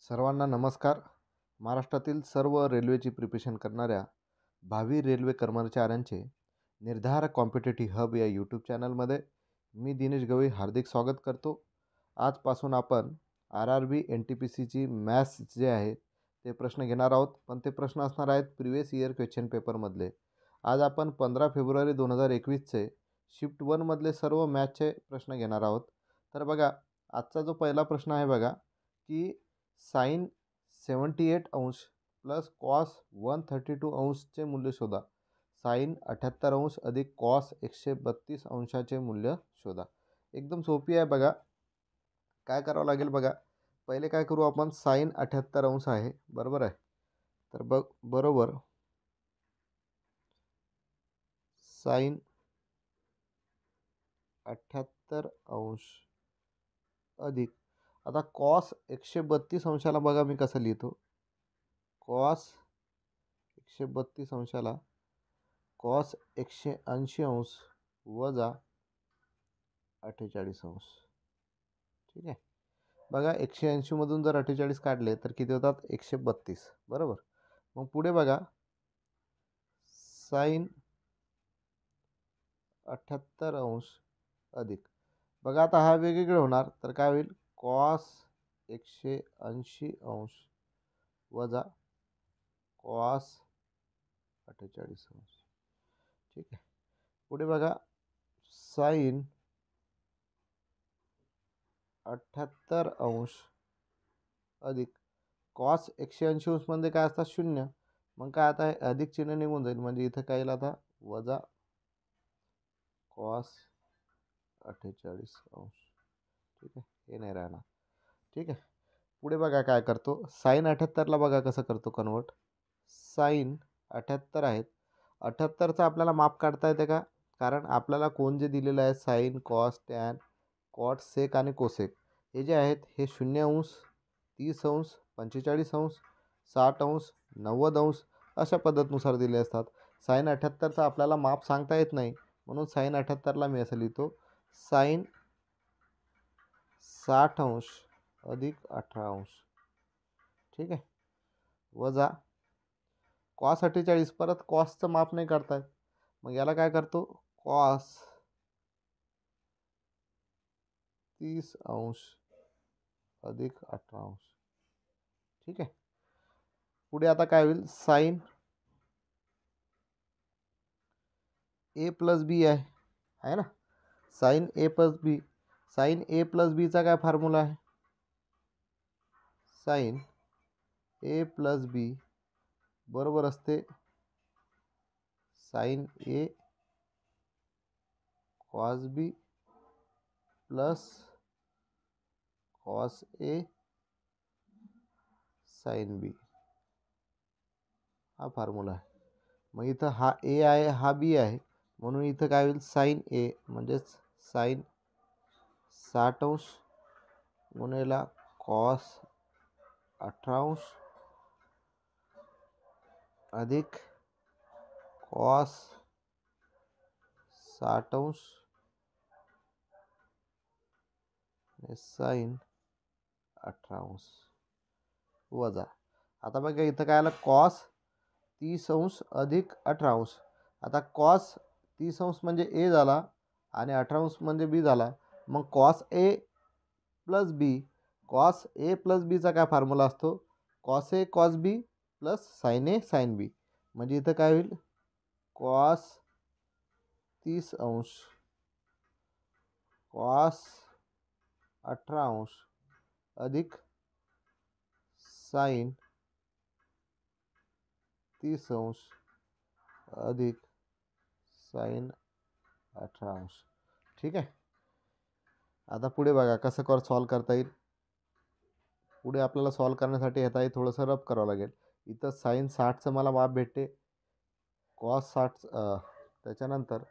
सर्वांना नमस्कार. महाराष्ट्रातील सर्व रेल्वेची प्रिपरेशन करणाऱ्या भावी रेल्वे कर्मचाऱ्यांचे निर्धार कॉम्पिटेटिव्ह हब या यूट्यूब चॅनलमध्ये मी दिनेश गवई हार्दिक स्वागत करतो. आजपासून आपण RRB NTPCची मॅथ्स जे आहे ते प्रश्न घेणार आहोत, पण ते प्रश्न असणार आहेत प्रिवियस इयर क्वेश्चन पेपरमधले. आज आपण 15 फेब्रुवारी 2021चे शिफ्ट 1मधले सर्व मॅथ्सचे प्रश्न घेणार आहोत. तर बघा, आजचा जो पहिला प्रश्न आहे बघा, की साइन 78 अंश प्लस कॉस 132 अंशचे मूल्य शोधा. साइन 78 अंश अधिक कॉस 132 अंशाचे मूल्य शोधा. एकदम सोपी आहे बघा. काय करावं लागेल बघा, पहिले काय करू आपण, साइन 78 अंश आहे बरोबर आहे. तर बरोबर साइन 78 अंश अधिक, आता कॉस 132 अंशाला बघा मी कसं लिहितो. कॉस 132 अंशाला कॉस 180 अंश वजा 48 अंश. ठीक आहे. बघा 180 मधून जर 48 काढले तर किती होतात, 132 बरोबर. मग पुढे बघा, साइन 78 अंश अधिक, बघा आता हा वेगवेगळे होणार, तर काय होईल, कॉस 180 अंश वजा कॉस 48 अंश. ठीक आहे. पुढे बघा, साइन 78 अंश अधिक कॉस 180 अंश म्हणजे काय असतात, 0. मग काय आता हे अधिक चिन्ह निघून जाईल, म्हणजे इथं काय येईल आता, वजा कॉस 48 अंश. ठीक आहे, हे नाही राहणार. ठीक आहे. पुढे बघा काय करतो, साइन 78ला बघा कसं करतो कन्वर्ट. साइन 78 आहेत, 78चा आपल्याला माप काढता येते का, कारण आपल्याला कोण जे दिलेलं आहे, साइन, कॉस, टॅन, कॉट, सेक आणि कोसेक, हे जे आहेत हे 0 अंश, 30 अंश, 45 अंश, 60 अंश, 90 अंश अशा पद्धतीनुसार दिले असतात. साइन 78चा आपल्याला माप सांगता येत नाही, म्हणून साइन 78ला मी असं लिहितो, साइन 60 अंश अधिक 18 अंश. ठीक आहे, वजा कॉस 48, परत कॉसचं माप नाही काढता येत, मग याला काय करतो, कॉस 30 अंश अधिक 18 अंश. ठीक आहे. पुढे आता काय होईल, साइन ए प्लस बी आहे ना, साइन ए प्लस बी. साइन ए प्लस बीचा काय फॉर्म्युला आहे, साइन ए प्लस बी बरोबर असते sign A cos B plus cos A sine B. हा फॉर्म्युला आहे. मग इथं हा ए आहे, हा बी आहे, म्हणून इथं काय होईल, साइन ए म्हणजेच साइन 60 अंश गुणिले कॉस 18 अंश अधिक कॉस 60 अंश साइन 18 अंश वजा, आता बघा इथं काय आलं, कॉस 30 अंश अधिक 18 अंश. आता कॉस 30 अंश म्हणजे ए झाला आणि 18 अंश म्हणजे बी झाला. मग cos A plus B, cos A plus बीचा काय फॉर्म्युला असतो, cos A cos B plus sign A sine B. म्हणजे इथं काय होईल, कॉस 30 अंश कॉस 18 अंश अधिक साइन 30 अंश अधिक साइन 18 अंश. ठीक आहे. आता पुढे बघा कसं सॉल्व करता येईल. पुढे आपल्याला सॉल्व करण्यासाठी येता येईल थोडंसं रफ करावं लागेल. इथं साइन 60चं मला माप भेटते, कॉस 60 त्याच्यानंतर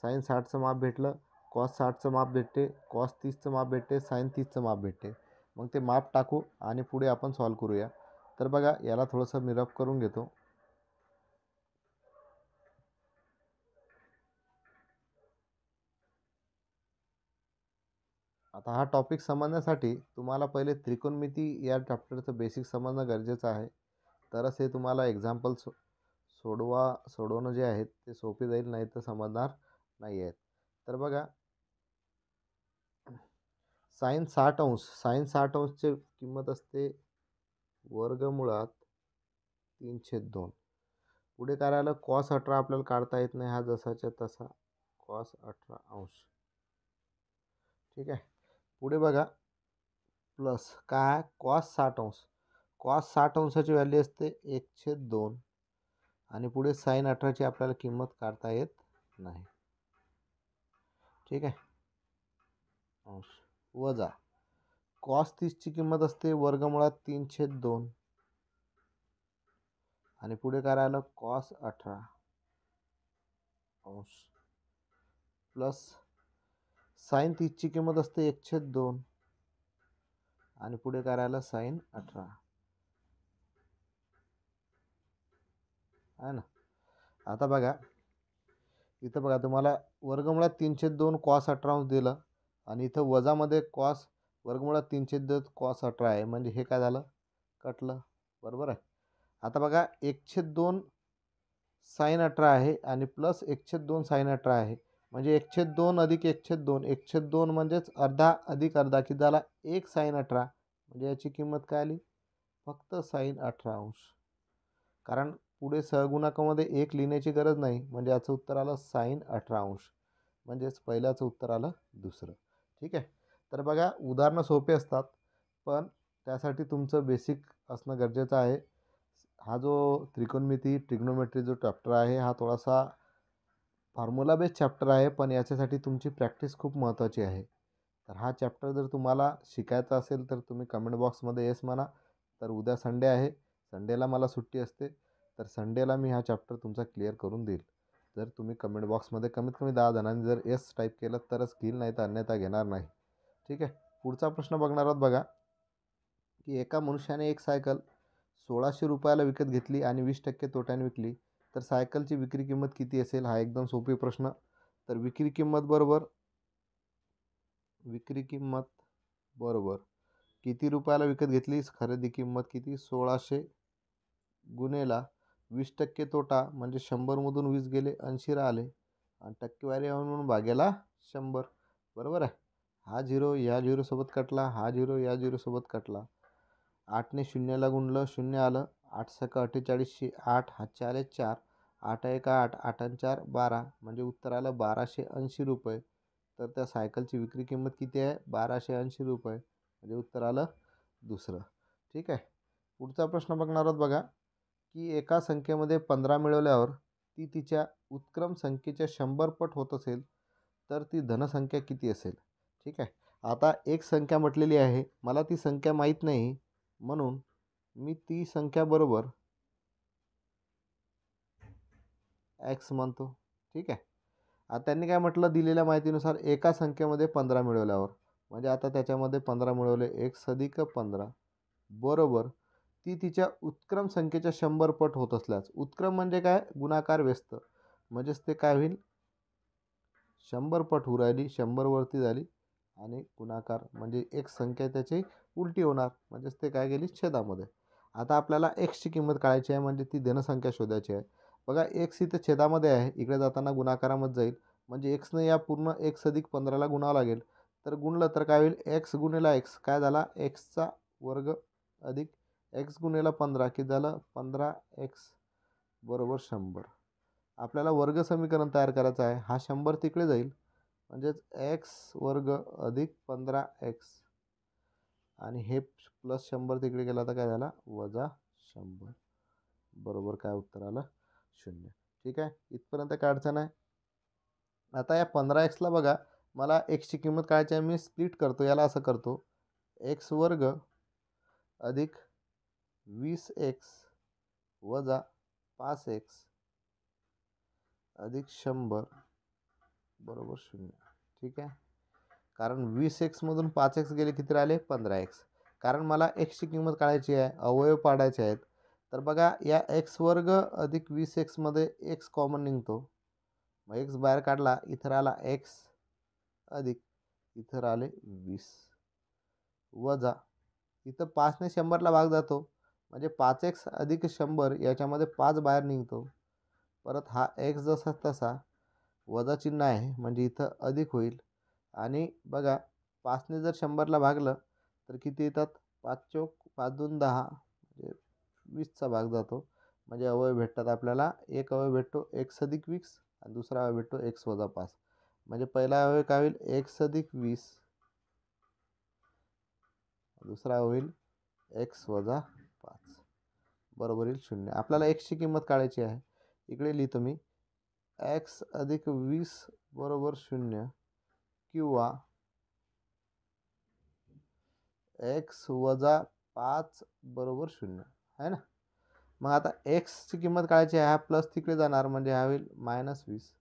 साइन 60चं माप भेटलं, कॉस 60चं माप भेटते, कॉस 30चं माप भेटते, साइन 30चं माप भेटते. मग ते माप टाकू आणि पुढे आपण सॉल्व करूया. तर बघा याला थोडंसं मी रफ करून घेतो. आता हा टॉपिक समजण्यासाठी तुम्हाला पहिले त्रिकोणमिती या चॅप्टरचं बेसिक समजणं गरजेचं आहे. तरच हे तुम्हाला एक्झाम्पल सोडवणं जे आहेत ते सोपे जाईल, नाही तर समजणार नाही आहेत. तर बघा, साइन 60 अंशची किंमत असते वर्गमुळात 3/2. पुढे काय राहिलं, कॉस 18 आपल्याला काढता येत नाही, हा जसाच्या तसा कॉस 18 अंश. ठीक आहे. पुढे बघा, प्लस काय, कॉस 60 अंश. कॉस 60 अंशाची व्हॅल्यू असते 1/2 आणि पुढे साइन 18ची आपल्याला किंमत काढता येत नाही. ठीक आहे. अंश वजा कॉस 30ची किंमत असते वर्गमुळात 3/2 आणि पुढे काय राहिलं, कॉस 18 अंश प्लस साइन 30ची किंमत असते 1/2 आणि पुढे काय राहिलं, साइन 18 आहे ना. आता बघा, इथं बघा तुम्हाला वर्गमुळात 3/2 कॉस 18 अंश दिलं आणि इथं वजामध्ये कॉस वर्गमुळात 3/2 कॉस 18 आहे, म्हणजे हे काय झालं, कटलं. बरोबर आहे. आता बघा, 1/2 साइन 18 आहे आणि प्लस 1/2 साइन 18 आहे, म्हणजे 1/2 अधिक 1/2, 1/2 म्हणजेच अर्धा अधिक अर्धा किती झाला, 1 साइन 18, म्हणजे याची किंमत काय आली, फक्त साइन 18 अंश. कारण पुढे सहगुणकामध्ये 1 लिहिण्याची गरज नाही, म्हणजे याचं उत्तर आलं साइन 18 अंश, म्हणजेच पहिल्याचं उत्तर आलं दुसरं. ठीक आहे. तर बघा, उदाहरणं सोपे असतात, पण त्यासाठी तुमचं बेसिक असणं गरजेचं आहे. हा जो ट्रिग्नोमेट्री जो चॅप्टर आहे, हा थोडासा फॉर्म्युला बेस्ड चॅप्टर आहे, पण याच्यासाठी तुमची प्रॅक्टिस खूप महत्त्वाची आहे. तर हा चॅप्टर जर तुम्हाला शिकायचा असेल तर तुम्ही कमेंट बॉक्समध्ये येस म्हणा. तर उद्या संडे आहे, संडेला मला सुट्टी असते, तर संडेला मी हा चॅप्टर तुमचा क्लिअर करून देईल. जर तुम्ही कमेंट बॉक्समध्ये कमीत कमी 10 जणांनी जर येस टाईप केलं तरच घेईल, नाही तर अन्यथा घेणार नाही. ठीक आहे. पुढचा प्रश्न बघणार आहोत. बघा की एका मनुष्याने एक सायकल 1600 रुपयाला विकत घेतली आणि 20% तोट्याने विकली, तर सायकलची विक्री किंमत किती असेल. हा एकदम सोपी प्रश्न. तर विक्री किंमत बरोबर किती रुपयाला विकत घेतली, खरेदी किंमत किती, 1600 गुणेला 20% तोटा, म्हणजे 100मधून 20 गेले 80 राहिले आणि टक्केवारी म्हणून भागेला 100. बरोबर आहे. हा झिरो या झिरोसोबत कटला, हा झिरो या झिरोसोबत कटला. 8ने 0ला गुणलं, 0 आलं. 8 सका 48, 8 हातचे आले 4, 8 एक 8, 8 आणि 4 12, म्हणजे उत्तर आलं 1280 रुपये. तर त्या सायकलची विक्री किंमत किती आहे, 1280 रुपये, म्हणजे उत्तर आलं दुसरं. ठीक आहे. पुढचा प्रश्न बघणार आहोत. बघा की एका संख्येमध्ये 15 मिळवल्यावर ती तिच्या उत्क्रम संख्येच्या 100 पट होत असेल, तर ती धनसंख्या किती असेल. ठीक आहे. आता एक संख्या म्हटलेली आहे, मला ती संख्या माहीत नाही, म्हणून मी ती संख्या बरोबर एक्स म्हणतो. ठीक आहे. आता त्यांनी काय म्हटलं, दिलेल्या माहितीनुसार एका संख्येमध्ये 15 मिळवल्यावर, म्हणजे आता त्याच्यामध्ये 15 मिळवले, एक्स अधिक 15 बरोबर ती तिच्या उत्क्रम संख्येच्या 100 पट होत असल्यास, उत्क्रम म्हणजे काय, गुणाकार व्यस्त, म्हणजेच ते काय होईल, 100 पट होऊ राहिली, 100 वरती झाली आणि गुणाकार म्हणजे एक संख्या त्याची उलटी होणार, म्हणजेच ते काय गेली, छेदामध्ये. आता आपल्याला एक्सची किंमत काढायची आहे, म्हणजे ती धनसंख्या शोधायची आहे. बघा, एक्स इथं छेदामध्ये आहे, इकडे जाताना गुणाकारामध्ये जाईल, म्हणजे एक्सने या पूर्ण एक्स अधिक 15ला गुणावं लागेल. तर गुणलं तर काय होईल, एक्स गुणिला एक्स काय झाला, एक्सचा वर्ग अधिक एक्स गुणिला 15 किती झालं, 15x बरोबर 100. आपल्याला वर्ग समीकरण तयार करायचं आहे. हा 100 तिकडे जाईल, म्हणजेच एक्स वर्ग अधिक 15x आणि हे प्लस 100 तिकडे गेला तर काय झाला, वजा 100 बरोबर काय उत्तर आलं, 0. ठीक आहे. इथपर्यंत काय अडचण आहे. आता या 15x बघा, मला एक्सची किंमत काढायची आहे, मी स्प्लिट करतो, याला असं करतो, एक्स वर्ग अधिक 20x वजा 5x अधिक 100 बरोबर 0. ठीक आहे. कारण 20x मधून 5x गेले, किती राहिले, 15x. कारण मला एक्सची किंमत काढायची आहे, अवयव पाडायचे आहेत. तर बघा, या एक्स वर्ग अधिक 20x मध्ये एक्स कॉमन निघतो, मग एक्स बाहेर काढला, इथं राहिला एक्स अधिक इथं राहिले 20 वजा इथं 5ने 100ला भाग जातो म्हणजे 5x अधिक 100 याच्यामध्ये 5 बाहेर निघतो. परत हा x जसा तसा वजा चिन्ह आहे म्हणजे इथं अधिक होईल. आणि बघा 5ने जर 100ला भागलं तर किती येतात? 5 चौक 5 दून 10 म्हणजे 20चा भाग जातो. म्हणजे अवयव भेटतात आपल्याला. एक अवयव भेटतो x अधिक 20 आणि दुसरा अवयव भेटतो x वजा 5. म्हणजे पहिला अवयव काय होईल? x अधिक 20. दुसरा होईल x वजा 5 बरोबर येईल 0. आपल्याला x ची किंमत काढायची आहे. इकडे लिहितो मी x अधिक 20 बरोबर 0 किंवा x वजा 5 बरोबर 0 आहे ना. मग आता x ची किंमत काढायची आहे. हा प्लस तिकडे जाणार म्हणजे हा होईल -20.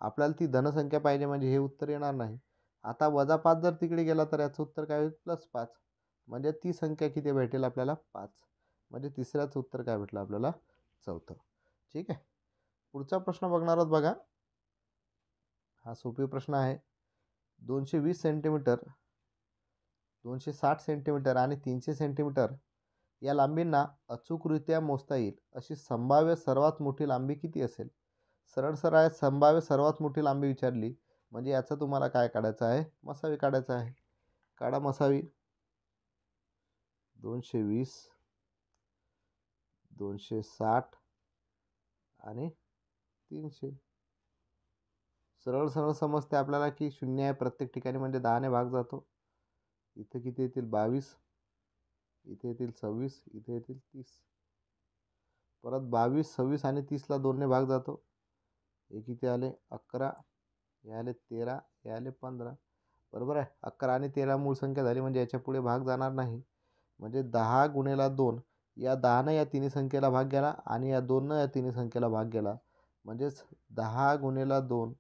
आपल्याला ती धनसंख्या पाहिजे म्हणजे हे उत्तर येणार नाही. आता वजा 5 जर तिकडे गेला तर याचं उत्तर काय होईल? +5. म्हणजे ती संख्या किती भेटेल आपल्याला? 5. म्हणजे तिसऱ्याचं उत्तर काय भेटलं आपल्याला? चौथं. ठीक आहे. पुढचा प्रश्न बघणार आहोत बघा. हा सोपी प्रश्न आहे. 220 सेंटीमीटर, 260 सेंटीमीटर आणि 300 सेंटीमीटर या लांबींना अचूकरित्या मोजता येईल अशी संभाव्य सर्वात मोठी लांबी किती असेल? सरळ सरळ संभाव्य सर्वात मोठी लांबी विचारली म्हणजे याचं तुम्हाला काय काढायचं आहे? मसावी काढायचा आहे. काढा मसावी. 220, 260 आणि 300. सरळ सरळ समजते आपल्याला की 0 आहे प्रत्येक ठिकाणी म्हणजे 10ने भाग जातो. इथे किती येतील? 22. इथे येतील 26. इथे येतील 30. परत 22, 26 आणि 30ला 2ने भाग जातो. हे किती आले? 11. हे आले 13. हे आले 15. बरोबर आहे. 11 आणि 13 मूळ संख्या झाली म्हणजे याच्या पुढे भाग जाणार नाही. म्हणजे 10 गुणिले 2 या 10ने या तिन्ही संख्येला भाग गेला आणि या 2ने या तिन्ही संख्येला भाग गेला. म्हणजेच 10 गुणिले 2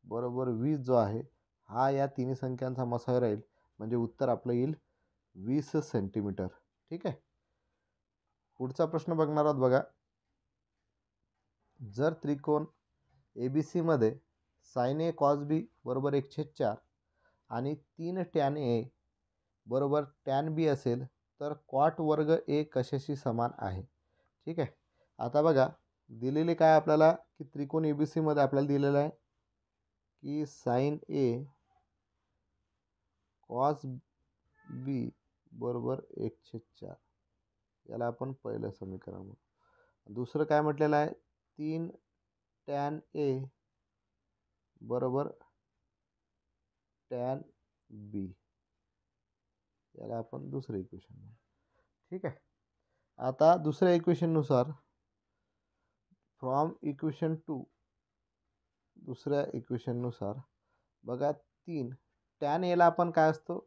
बरोबर 20 जो आहे हा या तिन्ही संख्यांचा मसावी राहील. म्हणजे उत्तर आपलं येईल 20 सेंटीमीटर. ठीक आहे. पुढचा प्रश्न बघणार आहोत बघा. जर त्रिकोण ABC मध्ये sin A cos B बरोबर 1/4 आणि 3 tan A बरोबर tan B असेल तर cot वर्ग A कशाशी समान आहे? ठीक आहे. आता बघा दिलेले काय आपल्याला की त्रिकोण ABC मध्ये आपल्याला दिलेलं आहे की sin A cos B बरोबर 1/4. याला आपण पहिलं समीकरण म्हणू. दुसरं काय म्हटलेलं आहे? 3 tan A बरोबर tan B. याला आपण दुसरं इक्वेशन म्हणू. ठीक आहे. आता दुसऱ्या इक्वेशननुसार फ्रॉम इक्वेशन 2 दुसऱ्या इक्वेशननुसार बघा 3 tan A ला आपण काय असतो?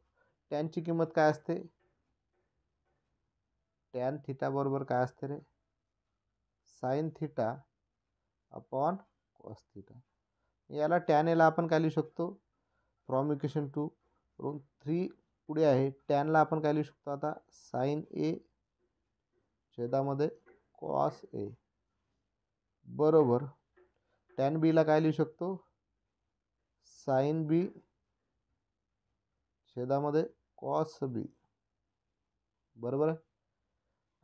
टॅनची किंमत काय असते? टॅन थिटा बरोबर काय असते रे? Sine theta upon cos theta. याला टॅन एला आपण काय लिहू शकतो? फ्रॉम इक्वेशन 2 वरून 3 पुढे आहे. टॅनला आपण काय लिहू शकतो आता? साइन ए छेदामध्ये कॉस ए बरोबर टॅन बीला काय लिहू शकतो? साइन बी छेदामध्ये कॉस बी बरोबर आहे.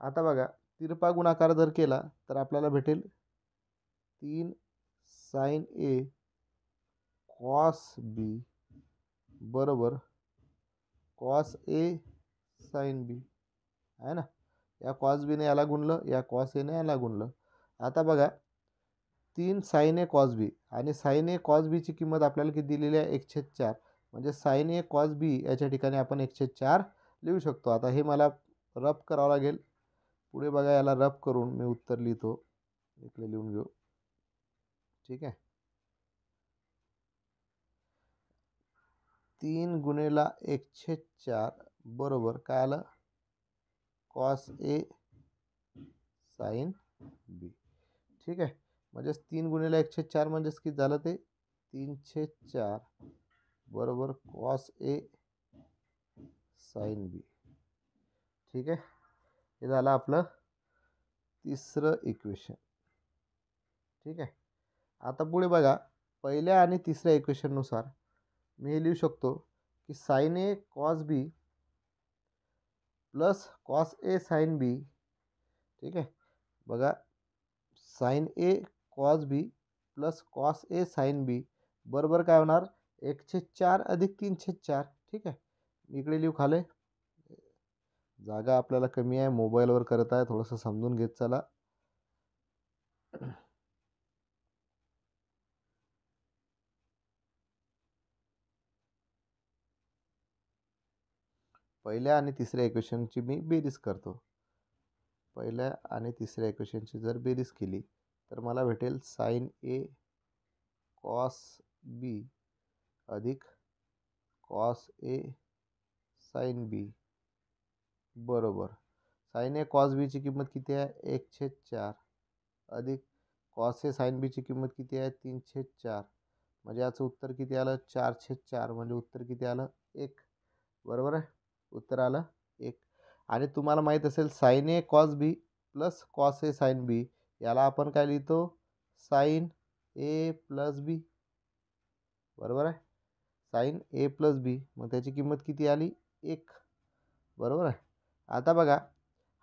आता बघा तिरपा गुणाकार जर केला तर आपल्याला भेटेल 3 साइन ए कॉस बी बरोबर कॉस ए साइन बी आहे ना. या कॉस बीने याला गुणलं, या कॉस एने याला गुणलं. आता बघा 3 साइन ए कॉस बी आणि साइन ए कॉस बीची किंमत आपल्याला किती दिलेली आहे? 1/4. म्हणजे साइन ए कॉस बी याच्या ठिकाणी आपण 1/4 लिहू शकतो. आता हे मला रफ करावं लागेल. पुढे बघा याला रफ करून मी उत्तर लिहितो. इकडे लिहून घेऊ. ठीक आहे. 3 गुणिले 1/4 बरोबर काय आलं? Cos A sine B. ठीक आहे. म्हणजेच 3 गुणिले 1/4 म्हणजेच किती झालं ते? 3/4 बरोबर कॉस ए साइन बी. ठीक आहे. हे झालं आपलं तिसरं इक्वेशन. ठीक आहे. आता पुढे बघा पहिल्या आणि तिसऱ्या इक्वेशननुसार मी हे लिहू शकतो की sign A cos B plus cos A sine B, ठीक आहे. बघा, sign A cos B plus cos A sine B बरोबर काय होणार, 1/4 अधिक 3/4, ठीक आहे. इकडे लिहू खाले, जागा आपल्याला कमी आहे, मोबाईलवर करत आहे, थोडंसं समजून घेत चला. पहिल्या आणि तिसऱ्या इक्वेशनची मी बेरीज करतो. पहिल्या आणि तिसऱ्या इक्वेशनची जर बेरीज केली तर मला भेटेल साइन ए कॉस बी अधिक कॉस ए साइन बी बरोबर साइन ए कॉस बीची किंमत किती आहे, 1/4 अधिक कॉस ए साइन बीची किंमत किती आहे, 3/4. म्हणजे याचं उत्तर किती आलं, 4/4. म्हणजे उत्तर किती आलं, 1. बरोबर आहे, उत्तर आलं 1. आणि तुम्हाला माहीत असेल sign A cos B plus cos A sine B याला आपण काय लिहितो, साइन ए प्लस बी. बरोबर आहे, साइन ए प्लस बी. मग त्याची किंमत किती आली, 1. बरोबर आहे. आता बघा,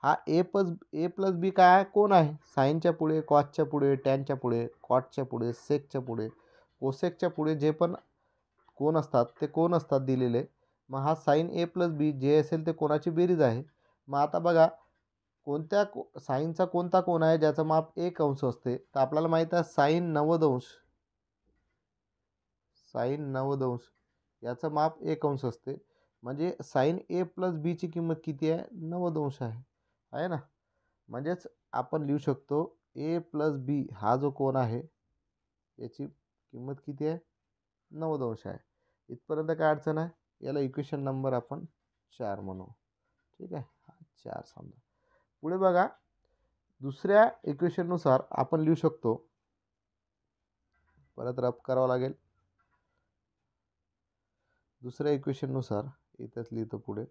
हा ए प्लस बी काय आहे, कोण आहे, साईनच्या पुढे, कॉसच्या पुढे, टॅनच्या पुढे, कॉटच्या पुढे, सेकच्या पुढे, कोसेकच्या पुढे जे पण कोण असतात ते कोण असतात दिलेले. मग हा साइन ए प्लस बी जे असेल ते कोणाची बेरीज आहे. मग आता बघा, साईनचा कोणता कोण आहे ज्याचं माप 1 अंश असते, तर आपल्याला माहीत आहे साइन 90 अंश, साइन 90 अंश याचं माप 1 अंश असते. म्हणजे साइन ए प्लस बीची किंमत किती आहे, 90 अंश आहे ना. म्हणजेच आपण लिहू शकतो ए प्लस बी हा जो कोण आहे याची किंमत किती आहे, 90 अंश आहे. इथपर्यंत काय अडचण आहे, याला इक्वेशन नंबर आपण 4 म्हणू, ठीक आहे. हा 4 समजा. पुढे बघा, दुसऱ्या इक्वेशननुसार आपण लिहू शकतो, परत रब करावं लागेल. दुसऱ्या इक्वेशननुसार इथंच लिहितो पुढे.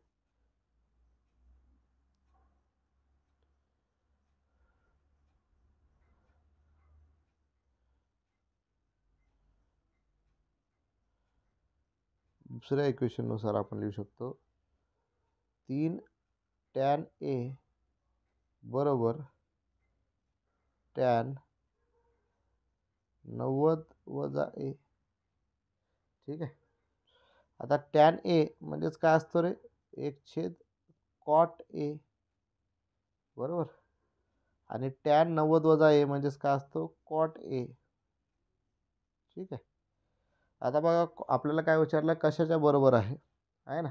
दुसऱ्या इक्वेशननुसार आपण लिहू शकतो 3 टॅन ए बरोबर टॅन 90 वजा ए, ठीक आहे. आता टॅन ए म्हणजेच काय असतो रे, 1 कॉट ए, बरोबर. आणि टॅन 90 वजा ए म्हणजेच काय असतो, कॉट ए, ठीक आहे. आता बघा, आपल्याला काय विचारलं, कशाच्या बरोबर आहे ना.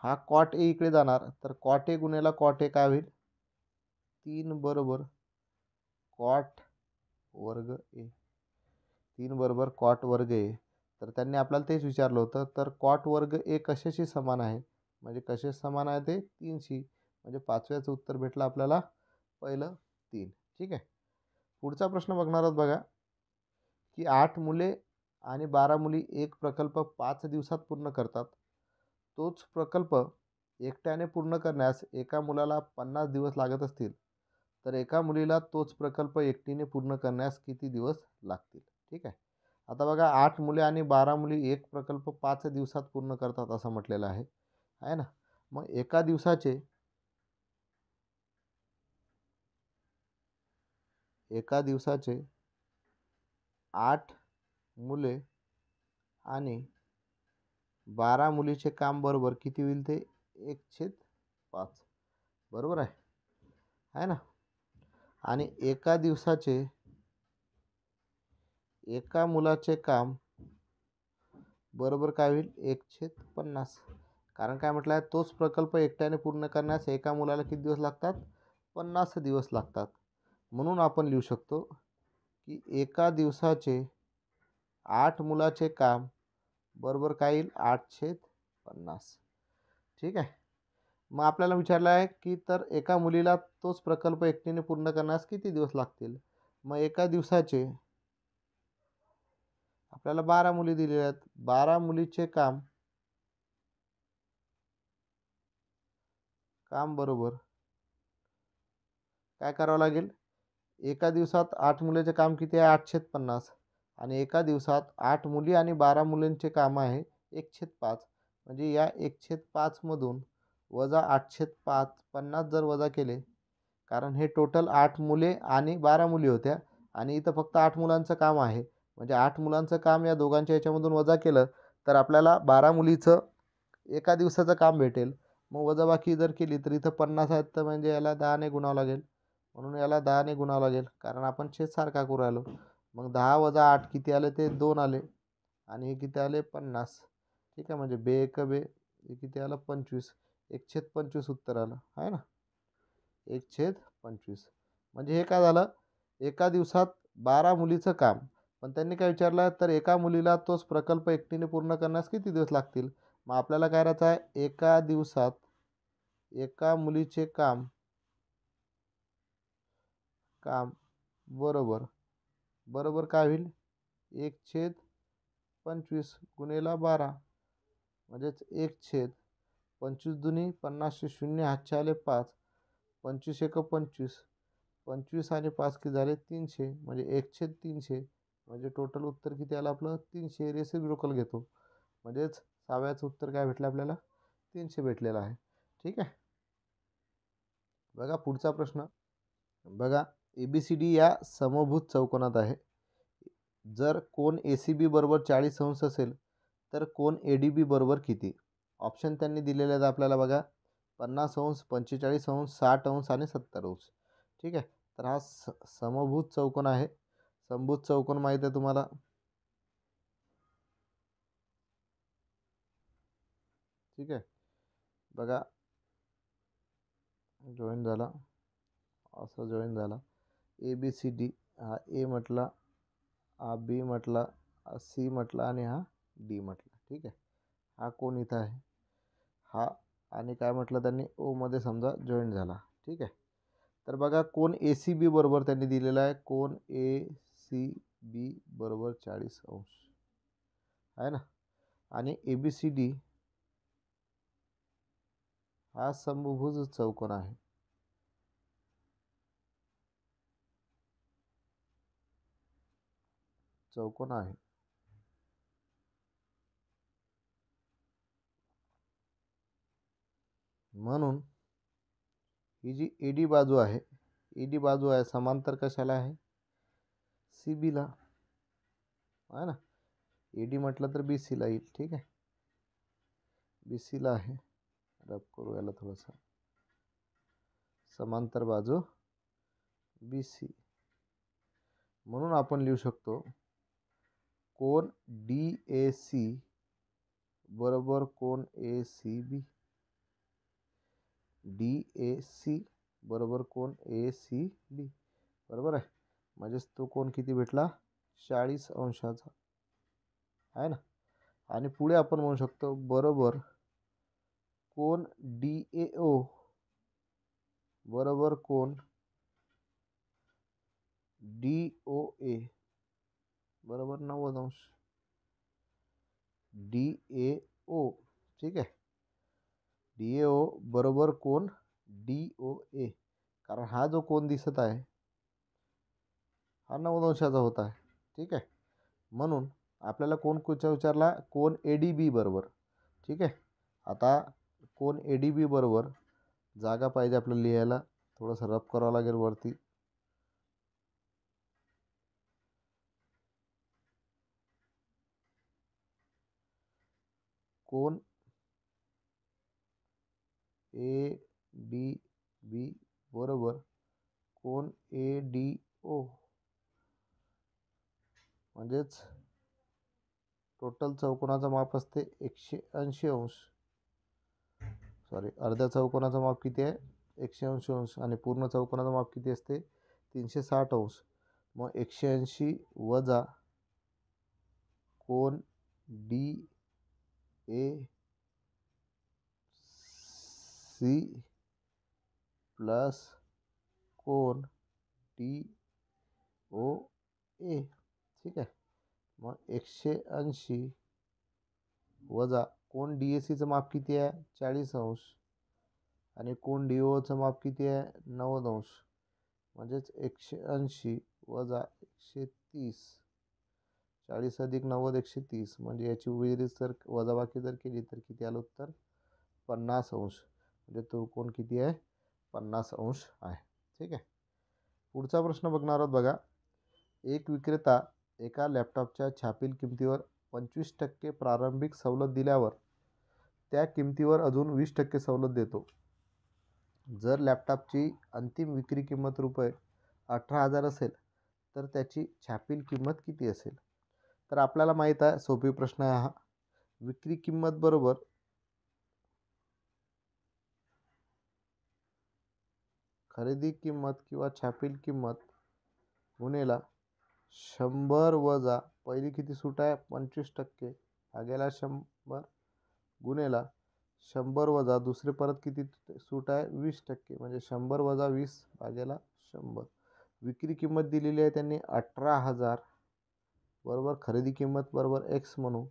हा कॉट ए इकडे जाणार, तर कॉट ए गुणेला कॉट ए काय होईल, 3 बरोबर कॉट वर्ग ए, 3 बरोबर कॉट वर्ग ए. तर त्यांनी आपल्याला तेच विचारलं होतं, तर कॉट वर्ग ए कशाशी समान आहे, म्हणजे कशाशी समान आहे ते 3शी. म्हणजे 5व्याचं उत्तर भेटलं आपल्याला पहिलं 3, ठीक आहे. पुढचा प्रश्न बघणार आहोत बघा, की 8 मुले आणि 12 मुली एक प्रकल्प 5 दिवसात पूर्ण करतात. तोच प्रकल्प एकट्याने पूर्ण करण्यास एका मुलाला 50 दिवस लागत असतील, तर एका मुलीला तोच प्रकल्प एकटीने पूर्ण करण्यास किती दिवस लागतील, ठीक आहे. आता बघा, 8 मुले आणि 12 मुली एक प्रकल्प 5 दिवसात पूर्ण करतात असं म्हटलेलं आहे ना. मग एका दिवसाचे 8 मुले आणि 12 मुलीचे काम बरोबर किती होईल, ते 1/5, बरोबर आहे ना. आणि एका दिवसाचे एका मुलाचे काम बरोबर काय होईल, 1/50. कारण काय म्हटलं आहे, तोच प्रकल्प एकट्याने पूर्ण करण्यास एका मुलाला किती दिवस लागतात, 50 दिवस लागतात. म्हणून आपण लिहू शकतो की एका दिवसाचे 8 मुलाचे काम बरोबर काय येईल, 8/50, ठीक आहे. मग आपल्याला विचारलं आहे की तर एका मुलीला तोच प्रकल्प एकटीने पूर्ण करण्यास किती दिवस लागतील. मग एका दिवसाचे आपल्याला 12 मुली दिलेल्या आहेत, 12 मुलीचे काम बरोबर काय करावं लागेल, एका दिवसात 8 मुलीचे काम किती आहे, 8/50. आणि एका दिवसात 8 मुली आणि 12 मुलींचे काम आहे 1/5 म्हणजे या 1/5 मधून वजा 8/5 50 जर वजा केले, कारण हे टोटल 8 मुले आणि 12 मुली होत्या आणि इथं फक्त 8 मुलांचं काम आहे. म्हणजे 8 मुलांचं काम या दोघांच्या ह्याच्यामधून वजा केलं तर आपल्याला 12 मुलीचं एका दिवसाचं काम भेटेल. मग वजाबाकी जर केली तर इथं 50 आहेत तर म्हणजे याला 10 ने गुणावं लागेल. म्हणून याला 10 ने गुणावं लागेल कारण आपण छेद सारखा करू राहिलो. मग 10 वजा 8 किती आले ते 2 आले आणि हे किती आले 50. ठीक आहे म्हणजे बे एक बे हे किती आलं 25. 1/25 उत्तर आलं आहे ना. 1/25 म्हणजे हे काय झालं एका दिवसात 12 मुलीचं काम. पण त्यांनी काय विचारलं तर एका मुलीला तोच प्रकल्प एकटीने पूर्ण करण्यास किती दिवस लागतील. मग आपल्याला काय करायचं आहे एका दिवसात एका मुलीचे काम काम बरोबर बरोबर काय होईल 1/25 गुणिले 12 म्हणजेच 1/25 दुनी 50 शून्य हातचे आले 5 25 एक 25 25 आणि 5 किती झाले 300 म्हणजे 1/300 म्हणजे टोटल उत्तर किती आलं आपलं 300 रेसिप्रोकल घेतो म्हणजेच 6व्याचं उत्तर काय भेटलं आपल्याला 300 भेटलेलं आहे. ठीक आहे. बघा पुढचा प्रश्न. बघा ABCD या समभुज चौकोनात आहे. जर कोन ACB बरोबर 40 अंश असेल तर कोन ADB बरोबर किती. ऑप्शन त्यांनी दिलेले आहेत आपल्याला बघा 50 अंश 45 अंश 60 अंश आणि 70 अंश. ठीक आहे. तर हा समभुज चौकोन आहे. समभुज चौकोन माहीत आहे तुम्हाला. ठीक आहे. बघा जॉईन झाला असं जॉईन झाला ABCD हा ए म्हटला हा बी म्हटला हा सी म्हटला आणि हा डी म्हटला. ठीक आहे. हा कोण इथं आहे हा आणि काय म्हटलं त्यांनी ओ मध्ये समजा जॉईन झाला. ठीक आहे. तर बघा कोन ACB बरोबर त्यांनी दिलेला आहे कोन ACB बरोबर 40 अंश आहे ना आणि ABCD हा समभुज चौकोन आहे. चौकोन आहे. म्हणून ही जी AD बाजू आहे AD बाजू आहे समांतर कशाला आहे CB ला आहे ना. AD म्हटलं तर BC ला येईल. ठीक आहे. BC ला आहे. रब करू याला थोडंसं समांतर बाजू BC म्हणून आपण लिहू शकतो कोन DAC बरोबर कोन ACB DAC बरोबर कोन ACB बरोबर आहे. म्हणजेच तो कोन किती भेटला 40 अंशाचा आहे ना. आणि पुढे आपण म्हणू शकतो बरोबर कोन DAO बरोबर कोन DOA बरोबर 90 अंश DAO. ठीक आहे. DAO बरोबर कोन DOA कारण हा जो कोन दिसत आहे हा 90 अंशाचा होत आहे. ठीक आहे. म्हणून आपल्याला कोण विचारला कोन ADB बरोबर. ठीक आहे. आता कोन ADB बरोबर जागा पाहिजे आपल्याला लिहायला थोडंसं रफ करावं लागेल वरती. कोन ADB बरोबर कोन ADO म्हणजेच टोटल चौकोनाचं माप असते 180 अंश. सॉरी अर्ध्या चौकोनाचं माप किती आहे 180 अंश आणि पूर्ण चौकोनाचं माप किती असते 360 अंश. मग 180 वजा कोन DAC प्लस कोन DOA. ठीक आहे. मग 180 वजा कोन DACचं माप किती आहे 40 अंश आणि कोन DOचं माप किती आहे 90 अंश म्हणजेच 180 वजा 130 40 अधिक 90 130 म्हणजे याची बेरीज जर वजाबाकी जर केली तर किती आलं उत्तर 50 अंश. म्हणजे तो कोण किती आहे 50 अंश आहे. ठीक आहे. पुढचा प्रश्न बघणार आहोत बघा. एक विक्रेता एका लॅपटॉपच्या छापील किमतीवर 25% प्रारंभिक सवलत दिल्यावर त्या किमतीवर अजून 20% सवलत देतो. जर लॅपटॉपची अंतिम विक्री किंमत रुपये 18,000 असेल तर त्याची छापील किंमत किती असेल? तर आपल्याला माहीत आहे, सोपी प्रश्न आहे हा. विक्री किंमत बरोबर खरेदी किंमत किंवा छापील किंमत गुणेला 100 वजा पहिली किती सूट आहे 25% भागेला 100 गुणेला 100 वजा दुसरे परत किती सूट आहे 20% म्हणजे 100 वजा 20 भागेला 100. विक्री किंमत दिलेली आहे त्यांनी 18,000 बरोबर खरेदी किंमत बरोबर एक्स म्हणू.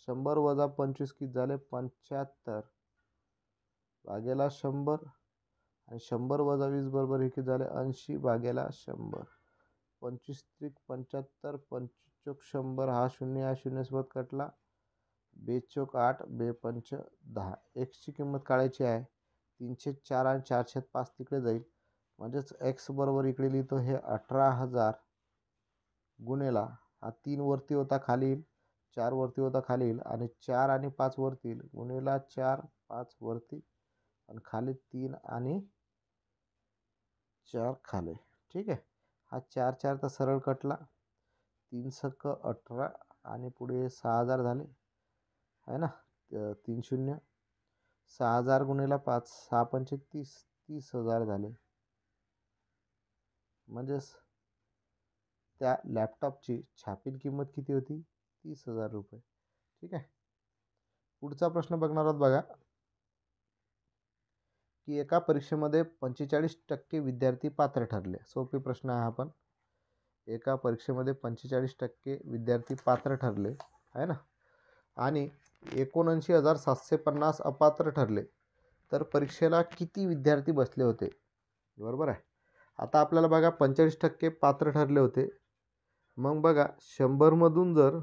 100 वजा 25 किती झाले 75 भागेला 100 आणि 100 वजा 20 बरोबर हे किती झाले 80 भागेला 100. 25 त्रिक 75 25 चौक 100 हा शून्य हा शून्यसोबत कटला. 2 चौक 8 2 पंच 10. एक्सची किंमत काढायची आहे 304 आणि 405 तिकडे जाईल म्हणजेच एक्स बरोबर इकडे लिहितो हे 18,000 गुणेला हा 3 वरती होता खाली येईल 4 वरती होता खाली येईल आणि 4 आणि 5 वरती येईल गुणेला 4 5 वरती आणि खाली 3 आणि 4 खाली. ठीक आहे. हा 4 4 तर सरळ कटला 3 सक 18 आणि पुढे 6,000 झाले आहे ना 3 शून्य 6,000 गुणेला 5 6 पंचे 30 30,000 झाले. म्हणजेच त्या लॅपटॉपची छापील किंमत किती होती 30,000 रुपये. ठीक आहे. पुढचा प्रश्न बघणार आहोत बघा की एका परीक्षेमध्ये 45% विद्यार्थी पात्र ठरले. सोपी प्रश्न आहे हा पण. एका परीक्षेमध्ये 45% विद्यार्थी पात्र ठरले आहे ना आणि 79,750 अपात्र ठरले तर परीक्षेला किती विद्यार्थी बसले होते? बरोबर आहे. आता आपल्याला बघा 45% पात्र ठरले होते. मग बघा 100 मधून जर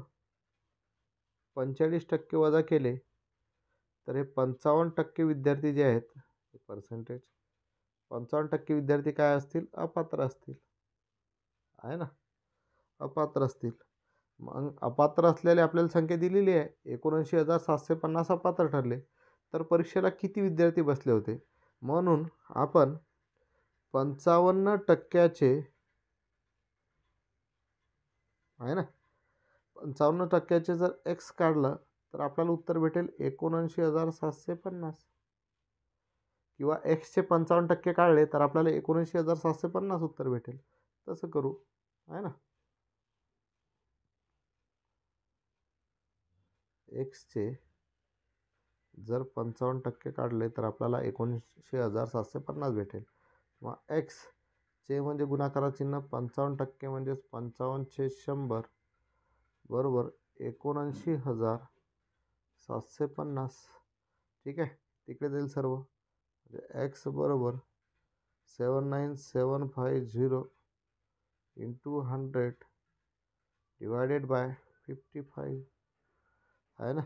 45% वजा केले तर हे 55% विद्यार्थी जे आहेत पर्सेंटेज 55% विद्यार्थी काय असतील अपात्र असतील आहे ना अपात्र असतील. मग अपात्र असलेले आपल्याला संख्या दिलेली आहे 79,750 अपात्र ठरले तर परीक्षेला किती विद्यार्थी बसले होते? म्हणून आपण 55% आहे ना 55% जर एक्स काढलं तर आपल्याला उत्तर भेटेल 79,750 किंवा एक्सचे 55% काढले तर आपल्याला 79,750 उत्तर भेटेल. तसं करू आहे ना. एक्सचे जर 55% काढले तर आपल्याला 79,750 भेटेल. मग एक्सचे म्हणजे गुणाकारा चिन्ह 55% म्हणजेच 55/100 बरोबर 79,750. ठीक आहे. तिकडे जाईल सर्व एक्स बरोबर 79,750 इंटू 100 डिवायडेड बाय 55 आहे ना.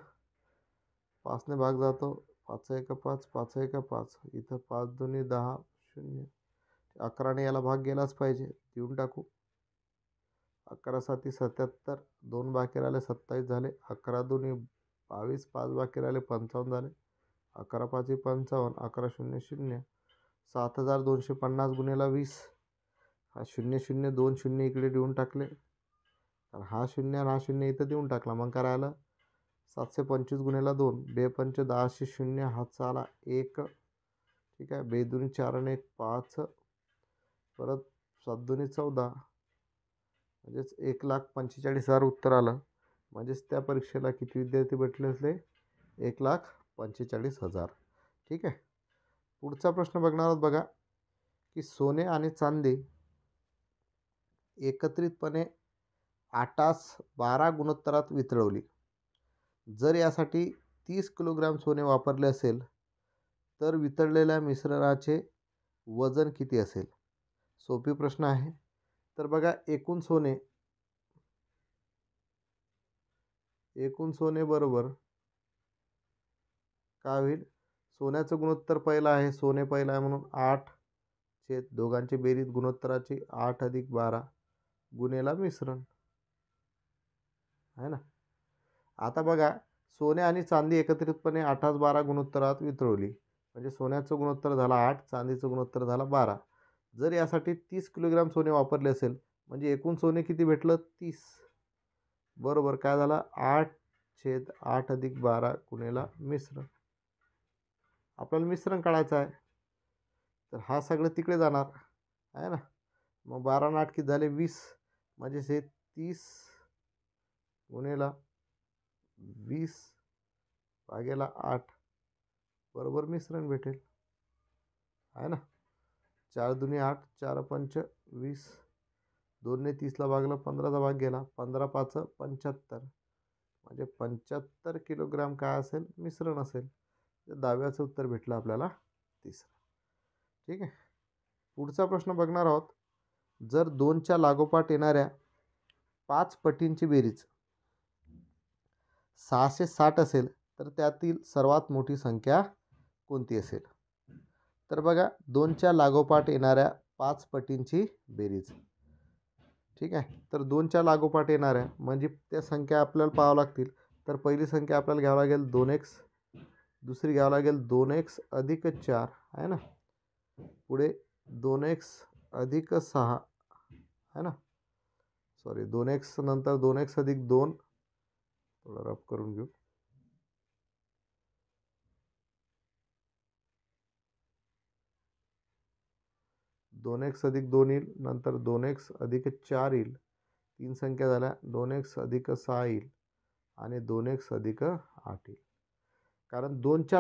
5ने भाग जातो 5 1 5 5 1 5 इथं 5 2 10 0 11ने याला भाग गेलाच पाहिजे देऊन टाकू. 11 7 77 2 बाकी राहिले 27 झाले 11 2 22 5 बाकी राहिले 55 झाले 11 5 55 11 0 0 7,250 गुणेला 20 हा 0 0 2 शून्य इकडे देऊन टाकले तर हा शून्य आणि हा शून्य इथं देऊन टाकला. मग काय राहिलं 725 गुणेला 2 2 पंच 10 शून्य हातचा आला 1. ठीक आहे. 2 2 4 आणि 1 5 परत 7 2 14 म्हणजेच 1,45,000 उत्तर आलं. म्हणजेच त्या परीक्षेला किती विद्यार्थी भेटले असले 1,45,000. ठीक आहे. पुढचा प्रश्न बघणार आहोत बघा की सोने आणि चांदी एकत्रितपणे 8:12 गुणोत्तरात वितळवली. जर यासाठी 30 किलोग्राम सोने वापरले असेल तर वितळलेल्या मिश्रणाचे वजन किती असेल? सोपी प्रश्न आहे. तर बघा एकूण सोने एकूण सोने बरोबर काय होईल, सोन्याचं गुणोत्तर पहिलं आहे, सोने पहिलं आहे म्हणून 8 छेद दोघांची बेरीज गुणोत्तराची 8 अधिक 12 गुणेला मिश्रण आहे ना. आता बघा, सोने आणि चांदी एकत्रितपणे 8-12 गुणोत्तरात वितळवली, म्हणजे सोन्याचं गुणोत्तर झाला 8, चांदीचं गुणोत्तर झाला 12. जर यासाठी 30 किलोग्राम सोने वापरले असेल, म्हणजे एकूण सोने किती भेटलं, 30. बरोबर काय झालं, 8 छेद 8 अधिक 12 गुणेला मिश्रण. आपल्याला मिश्रण काढायचं आहे, तर हा सगळं तिकडे जाणार आहे ना. मग 12 8 किती झाले, 20, म्हणजे हे 30 गुणेला 20 भागेला 8 बरोबर मिश्रण भेटेल आहे ना. 4 दुनी 8, 4 पंच 20, 2 ने 30ला भागलं, 15चा भाग गेला, 15 5 75, म्हणजे 75 किलोग्राम काय असेल, मिश्रण असेल. तर 10व्याचं उत्तर भेटलं आपल्याला तिसरं. ठीक आहे. पुढचा प्रश्न बघणार आहोत. जर 2च्या लागोपाठ येणाऱ्या 5 पटींची बेरीज 660 असेल, तर त्यातील सर्वात मोठी संख्या कोणती असेल. तर बघा, 2च्या लागोपाठ येणाऱ्या 5 पटींची बेरीज. ठीक आहे. तर 2च्या लागोपाठ येणाऱ्या म्हणजे त्या संख्या आपल्याला पाहावं लागतील. तर पहिली संख्या आपल्याला घ्यावं लागेल 2x, दुसरी घ्यावं लागेल 2x अधिक 4 आहे ना. पुढे 2x अधिक 6 आहे ना. सॉरी, 2x नंतर 2x अधिक 2, थोडं रफ करून घेऊ. 2x अधिक 2 येईल, नंतर 2x अधिक 4 येईल, 3 संख्या झाल्या, 2x अधिक 6 येईल आणि 2x अधिक 8 येईल. कारण 2च्या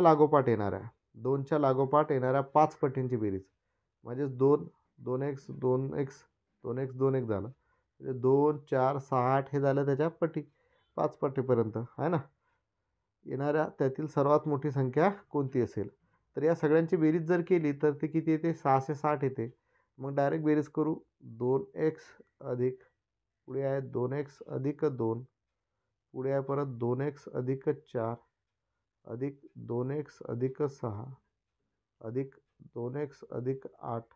लागोपाठ येणाऱ्या 5 पटींची बेरीज म्हणजे 2 2x 2x 2x 2x झालं, म्हणजे 2 4 6 8 हे झालं त्याच्या पटी, 5 पटीपर्यंत आहे ना. येणाऱ्या त्यातील सर्वात मोठी संख्या कोणती असेल. तर या सगळ्यांची बेरीज जर केली तर ते किती येते, 660 येते. मग डायरेक्ट बेरीज करू, 2x अधिक, पुढे आहे 2x अधिक 2, पुढे आहे परत 2x अधिक 4 अधिक 2x अधिक 6 अधिक 2x अधिक 8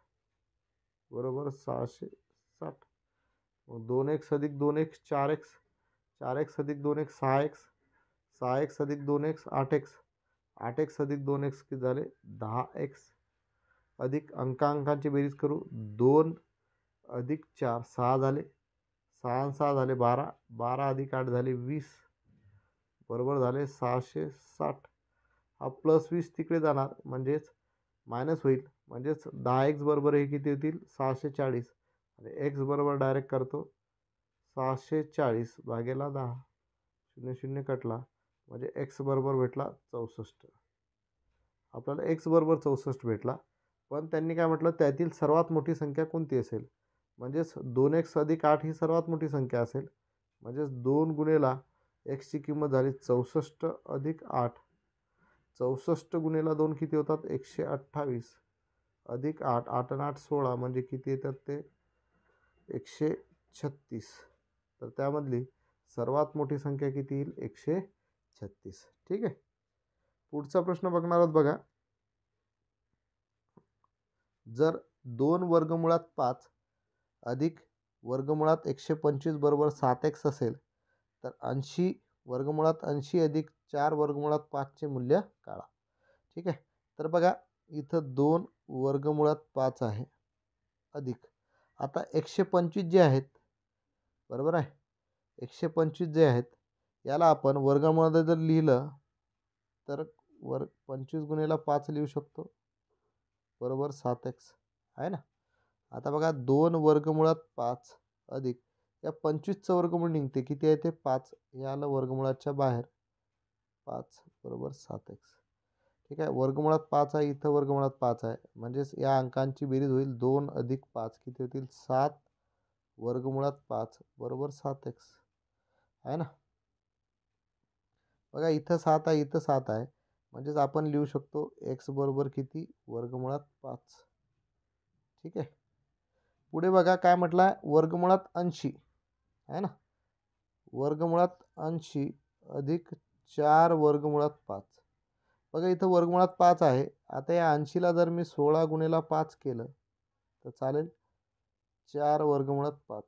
बरोबर 660. मग 2x अधिक 2x 4x, 4x अधिक 2x 6x, 6x अधिक 2x 8x, 8x अधिक 2x किती झाले, 10x अधिक अंकांची बेरीज करू, 2 अधिक 4 6 झाले, 6 आणि 6 झाले 12, 12 अधिक 8 झाले 20 बरोबर झाले 660. हा प्लस 20 तिकडे जाणार, म्हणजेच मायनस होईल, म्हणजेच 10x बरोबर हे किती होतील, 640. आणि x बरोबर डायरेक्ट करतो, 640 भागेला 10, 0 0 कटला, म्हणजे x बरोबर भेटला 64. आपल्याला x बरोबर 64 भेटला. पण त्यांनी काय म्हटलं, त्यातील सर्वात मोठी संख्या कोणती असेल. म्हणजेच 2x अधिक 8 ही सर्वात मोठी संख्या असेल. म्हणजेच 2 गुणेला एक्सची किंमत झाली 64 अधिक 8. 64 गुणेला 2 किती होतात, 128 अधिक 8, 8 आणि 8 16, म्हणजे किती येतात ते 136. तर त्यामधली सर्वात मोठी संख्या किती येईल, 136. ठीक आहे. पुढचा प्रश्न बघणार आहोत बघा. जर 2 वर्गमुळात 5 अधिक वर्गमुळात 125 बरोबर 7x असेल, तर 80 वर्गमुळात 80 अधिक 4 वर्गमुळात 5 चे मूल्य काढा. ठीक आहे. तर बघा, इथं 2 वर्गमुळात 5 आहे अधिक, आता 125 जे आहेत, बरोबर आहे, 125 जे आहेत याला आपण वर्गमुळात जर लिहिलं तर 25 गुणेला 5 लिहू शकतो, बरोबर 7x आहे ना. आता बघा, 2 वर्गमुळात 5 अधिक या 25चं वर्गमूळ निघते, किती आहे ते 5, हे आलं वर्गमुळाच्या बाहेर, 5 बरोबर 7x. ठीक आहे. वर्गमुळात 5 आहे, इथं वर्गमुळात 5 आहे, म्हणजेच या अंकांची बेरीज होईल 2 अधिक 5, किती होतील 7 वर्गमुळात 5 बरोबर 7x आहे ना. बघा, इथं 7 आहे, इथं 7 आहे, म्हणजेच आपण लिहू शकतो x बरोबर किती, वर्गमुळात 5. ठीक आहे. पुढे बघा काय म्हटलं आहे, वर्गमुळात 80 आहे ना. वर्गमुळात 80 अधिक 4 वर्गमुळात 5. बघा इथं वर्गमुळात 5 आहे. आता या 80ला जर मी 16 गुणिले 5 केलं तर चालेल. 4 वर्गमुळात 5.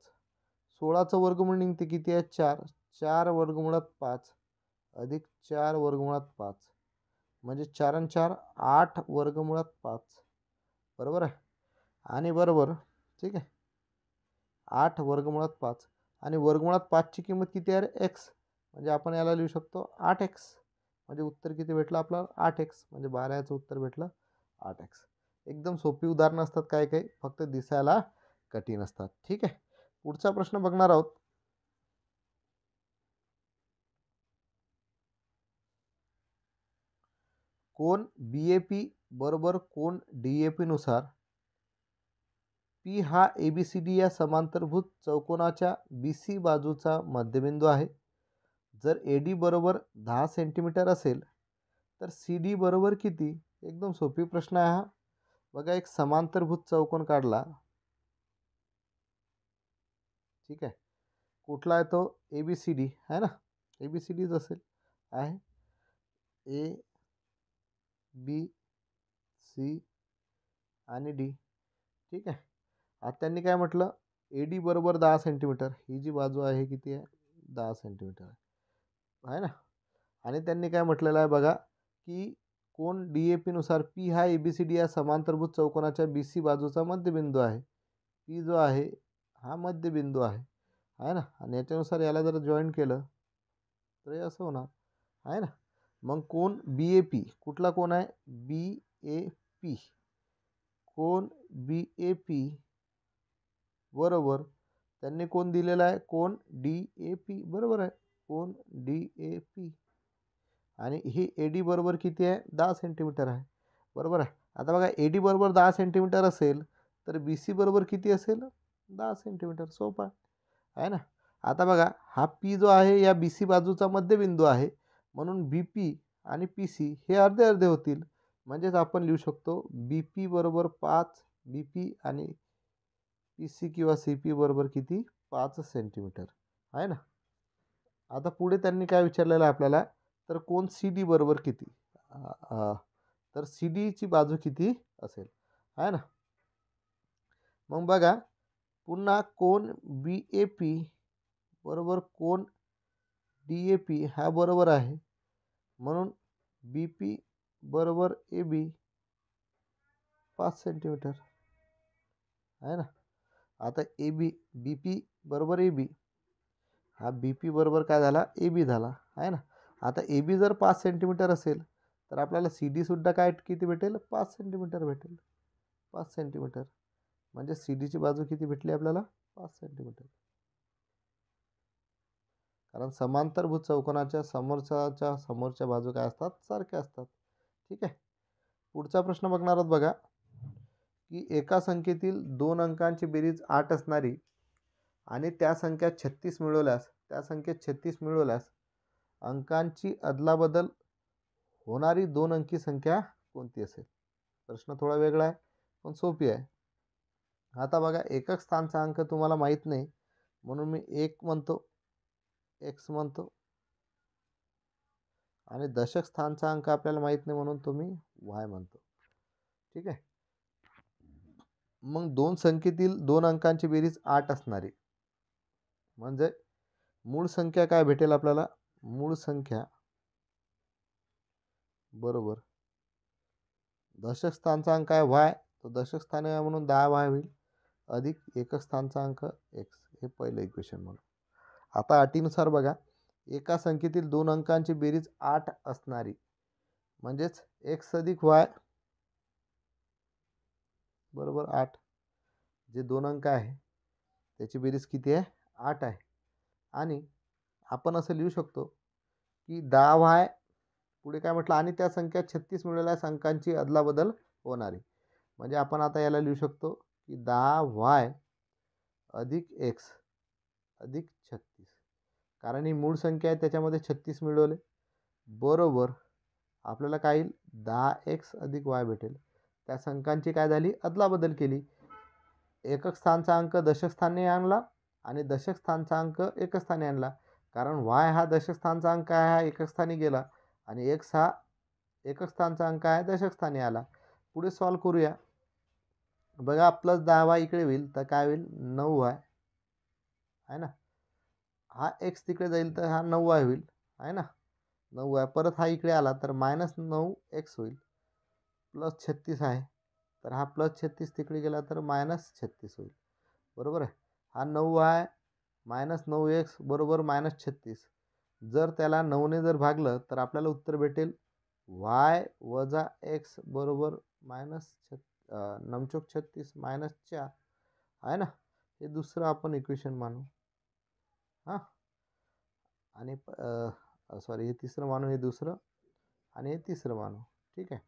16चं वर्गमूळ निघते किती आहे? 4. 4 वर्गमुळात 5 अधिक 4 वर्गमुळात 5 म्हणजे 4 आणि 4 8 वर्गमुळात 5. बरोबर आहे. आणि बरोबर ठीक आहे. 8 वर्गमुळात 5 आणि वर्गमुळात 5ची किंमत किती आहे? x. म्हणजे आपण याला लिहू शकतो 8x. म्हणजे उत्तर किती भेटलं आपल्याला? 8x. म्हणजे 12 याचं उत्तर भेटलं 8x. एकदम सोपी उदाहरणं असतात काही काही, फक्त दिसायला कठीण असतात. ठीक आहे. पुढचा प्रश्न बघणार आहोत. कोन BAP बरोबर कोन DAP नुसार P हा ABCD या समांतरभुज चौकोनाच्या BC बाजूचा मध्यबिंदू आहे. जर AD बरोबर 10 सेंटीमीटर असेल तर CD बरोबर किती? एकदम सोपी प्रश्न आहे हा. बघा एक समांतरभुज चौकोन काढला. ठीक आहे. कुठला आहे तो? ABCD आहे ना. ABCDच असेल. आहे A B C आणि D. ठीक आहे. आता त्यांनी काय म्हटलं? AD बरोबर 10 सेंटीमीटर. ही जी बाजू आहे किती आहे? 10 सेंटीमीटर आहे ना. आणि त्यांनी काय म्हटलेलं आहे बघा, की कोन DAP नुसार P हा ABCD या समांतरभुज चौकोनाच्या BC बाजूचा मध्यबिंदू आहे. P जो आहे हा मध्यबिंदू आहे ना. आणि याच्यानुसार याला जर जॉईन केलं तर हे असं होणार आहे ना. मग कोन BAP कुठला कोन आहे? BAP. कोन BAP बरोबर त्यांनी कोण दिलेला आहे? कोन DAP. बरोबर आहे. कोन DAP आणि ही AD बरोबर किती आहे? 10 सेंटीमीटर आहे. बरोबर आहे. आता बघा AD बरोबर 10 सेंटीमीटर असेल तर BC बरोबर किती असेल? 10 सेंटीमीटर. सोपं आहे ना. आता बघा हा P जो आहे या BC बाजूचा मध्यबिंदू आहे, म्हणून BP आणि PC हे अर्धे अर्धे होतील. म्हणजेच आपण लिहू शकतो BP बरोबर 5 BP आणि PC किंवा CP बरोबर किती? 5 सेंटीमीटर आहे ना. आता पुढे त्यांनी काय विचारलेलं आहे आपल्याला? तर कोन CD बरोबर किती? तर CDची बाजू किती असेल? आहे ना. मग बघा पुन्हा कोन BAP बरोबर कोन DAP हा बरोबर आहे. म्हणून BP बरोबर AB 5 सेंटीमीटर आहे ना. आता BP बरोबर AB. हा BP बरोबर काय झाला? AB झाला आहे ना. आता AB जर 5 सेंटीमीटर असेल तर आपल्याला CD सुद्धा काय किती भेटेल? 5 सेंटीमीटर भेटेल. 5 सेंटीमीटर म्हणजे CDची बाजू किती भेटली आपल्याला? 5 सेंटीमीटर. कारण समांतरभुज चौकोनाच्या समोरच्या बाजू काय असतात? सारख्या असतात. ठीक आहे. पुढचा प्रश्न बघणार आहोत बघा, की एका संख्येतील 2 अंकांची बेरीज 8 असणारी आणि त्या संख्येत 36 मिळवल्यास अंकांची अदलाबदल होणारी 2 अंकी संख्या कोणती असेल? प्रश्न थोडा वेगळा आहे पण सोपी आहे. आता बघा एकक स्थानचा अंक तुम्हाला माहीत नाही म्हणून मी 1 म्हणतो, x म्हणतो आणि दशक स्थानचा अंक आपल्याला माहीत नाही म्हणून तुम्ही y म्हणतो. ठीक आहे. मग 2 संख्येतील 2 अंकांची बेरीज 8 असणारी म्हणजे मूळ संख्या काय भेटेल आपल्याला? मूळ संख्या बरोबर दशक स्थानचा अंक आहे y, तो दशक स्थानी आहे म्हणून 10y होईल अधिक एकक स्थानचा अंक x. हे पहिलं इक्वेशन म्हणून. आता अटीनुसार बघा एका संख्येतील 2 अंकांची बेरीज 8 असणारी म्हणजेच x अधिक y बरोबर 8. जे 2 अंक आहे त्याची बेरीज किती आहे? 8 आहे. आणि आपण असं लिहू शकतो की 10y पुढे काय म्हटलं? आणि त्या संख्या 36 मिळवल्यास अंकांची अदलाबदल होणारी. म्हणजे आपण आता याला लिहू शकतो की 10y अधिक x अधिक 36. कारण ही मूळ संख्या आहे त्याच्यामध्ये 36 मिळवले बरोबर आपल्याला काय येईल? 10x अधिक y भेटेल. त्या संख्यांची काय झाली? अदलाबदल केली. एकक स्थानचा अंक दशक स्थानी आणला आणि दशक स्थानचा अंक एकक स्थानी आणला. कारण y हा दशक स्थानचा अंक आहे, हा एकक स्थानी गेला आणि x हा एकक स्थानचा अंक आहे, दशक स्थानी आला. पुढे सॉल्व करूया. बघा प्लस 10y इकडे होईल तर काय होईल 9y आहे ना. हा x तिकडे जाईल तर हा 9y होईल आहे ना. 9y परत हा इकडे आला तर -9x होईल. +36 आहे तर हा +36 तिकडे गेला तर -36 होईल. बरोबर आहे. हा 9y -9x बरोबर -36. जर त्याला 9ने जर भागलं तर आपल्याला उत्तर भेटेल y - x बरोबर -9 36 -4 आहे ना. हे दुसरं आपण इक्वेशन मानू. हां आणि सॉरी हे तिसरं मानू, हे दुसरं आणि हे तिसरं मानू. ठीक आहे.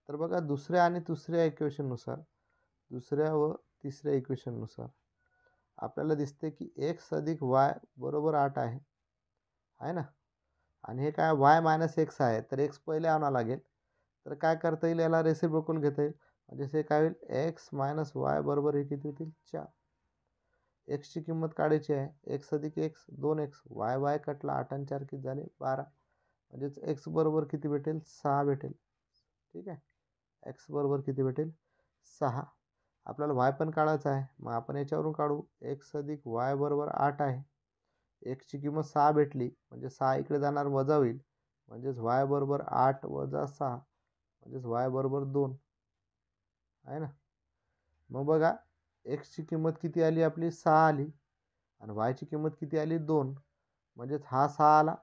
तर बघा दुसऱ्या आणि तिसऱ्या इक्वेशननुसार, दुसऱ्या व तिसऱ्या इक्वेशननुसार आपल्याला दिसते की x अधिक y बरोबर 8 आहे आहे ना. आणि हे काय y - x आहे तर x पहिले आणावं लागेल. तर काय करता येईल, याला रेसिप्रोकल घेता येईल. म्हणजे हे काय होईल x - y बरोबर हे किती होतील 4. x ची किंमत काढायची आहे. x अधिक x 2x, y कटला 8 आणि 4 किती झाले 12. म्हणजेच x बरोबर किती भेटेल 6 भेटेल. ठीक आहे. x बरोबर किती भेटेल 6. आपल्याला y पण काढायचा आहे. मग आपण याच्यावरून काढू. x अधिक y बरोबर 8 आहे. x ची किंमत 6 भेटली म्हणजे 6 इकडे जाणार वजा होईल. म्हणजेच y बरोबर 8 वजा 6 म्हणजेच y बरोबर 2 आहे ना. मग बघा x ची किंमत किती आली आपली 6 आली आणि y ची किंमत किती आली 2. म्हणजेच हा 6 आला,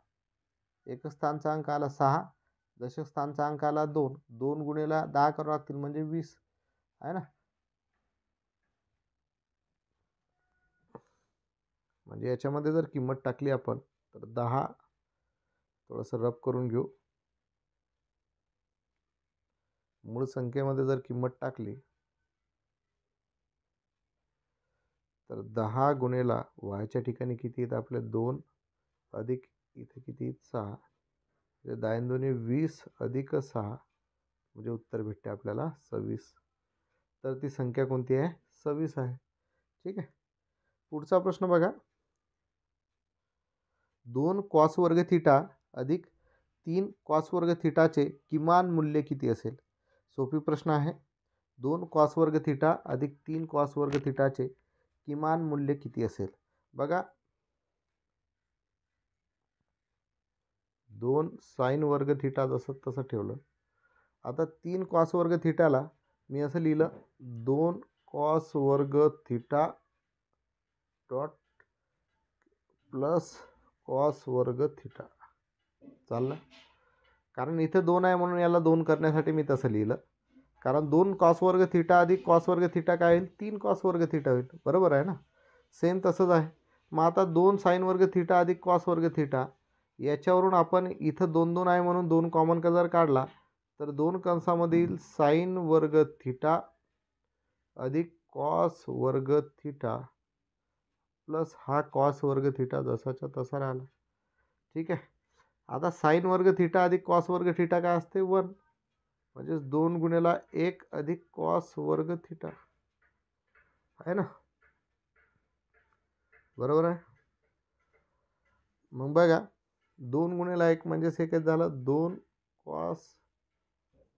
एकक स्थानचा अंक आला 6, दशक स्थानचा अंक आला 2. 2 गुणिले 10 करावं लागतील म्हणजे 20 आहे ना. म्हणजे याच्यामध्ये जर किंमत टाकली आपण तर 10 थोडंसं रफ करून घेऊ. मूळ संख्येमध्ये जर किंमत टाकली तर 10 गुणिले वायच्या ठिकाणी किती येतं आपले 2 अधिक इथे किती 6 म्हणजे 10 दुने 20 अधिक 6 म्हणजे उत्तर भेटते आपल्याला 26. तर ती संख्या कोणती आहे 26 आहे. ठीक आहे. पुढचा प्रश्न बघा. 2 कॉस वर्ग थिटा अधिक 3 कॉस वर्ग थिटाचे किमान मूल्य किती असेल. सोपी प्रश्न आहे. 2 कॉस वर्ग थिटा अधिक 3 कॉस वर्ग थिटाचे किमान मूल्य किती असेल. बघा 2 साइन वर्ग थिटा जसं तसं ठेवलं. आता 3 कॉस वर्ग थिटाला मी असं लिहिलं 2 कॉस वर्ग थिटा डॉट प्लस कॉस वर्ग थिटा. चाललं. कारण इथे 2 आहे म्हणून याला 2 करण्यासाठी मी तसं लिहिलं. कारण 2 कॉस वर्ग थिटा अधिक कॉस वर्ग थिटा काय होईल 3 कॉस वर्ग थिटा होईल. बरोबर आहे ना. सेम तसंच आहे. मग आता 2 साइन वर्ग थिटा अधिक कॉस वर्ग थिटा याच्यावरून आपण इथं 2 2 आहे म्हणून 2 कॉमन का जर काढला तर 2 कंसामध्ये येईल साइन वर्ग थिटा अधिक कॉस वर्ग थिटा प्लस हा कॉस वर्ग थिटा जसाच्या तसा राहिला. ठीक आहे. आता साइन वर्ग थिटा अधिक कॉस वर्ग थिटा काय असते 1 म्हणजेच 2 गुणिले 1 अधिक कॉस वर्ग थिटा आहे ना. बरोबर आहे. मग बघा 2 गुणिले 1 म्हणजेच हे काय झालं 2 कॉस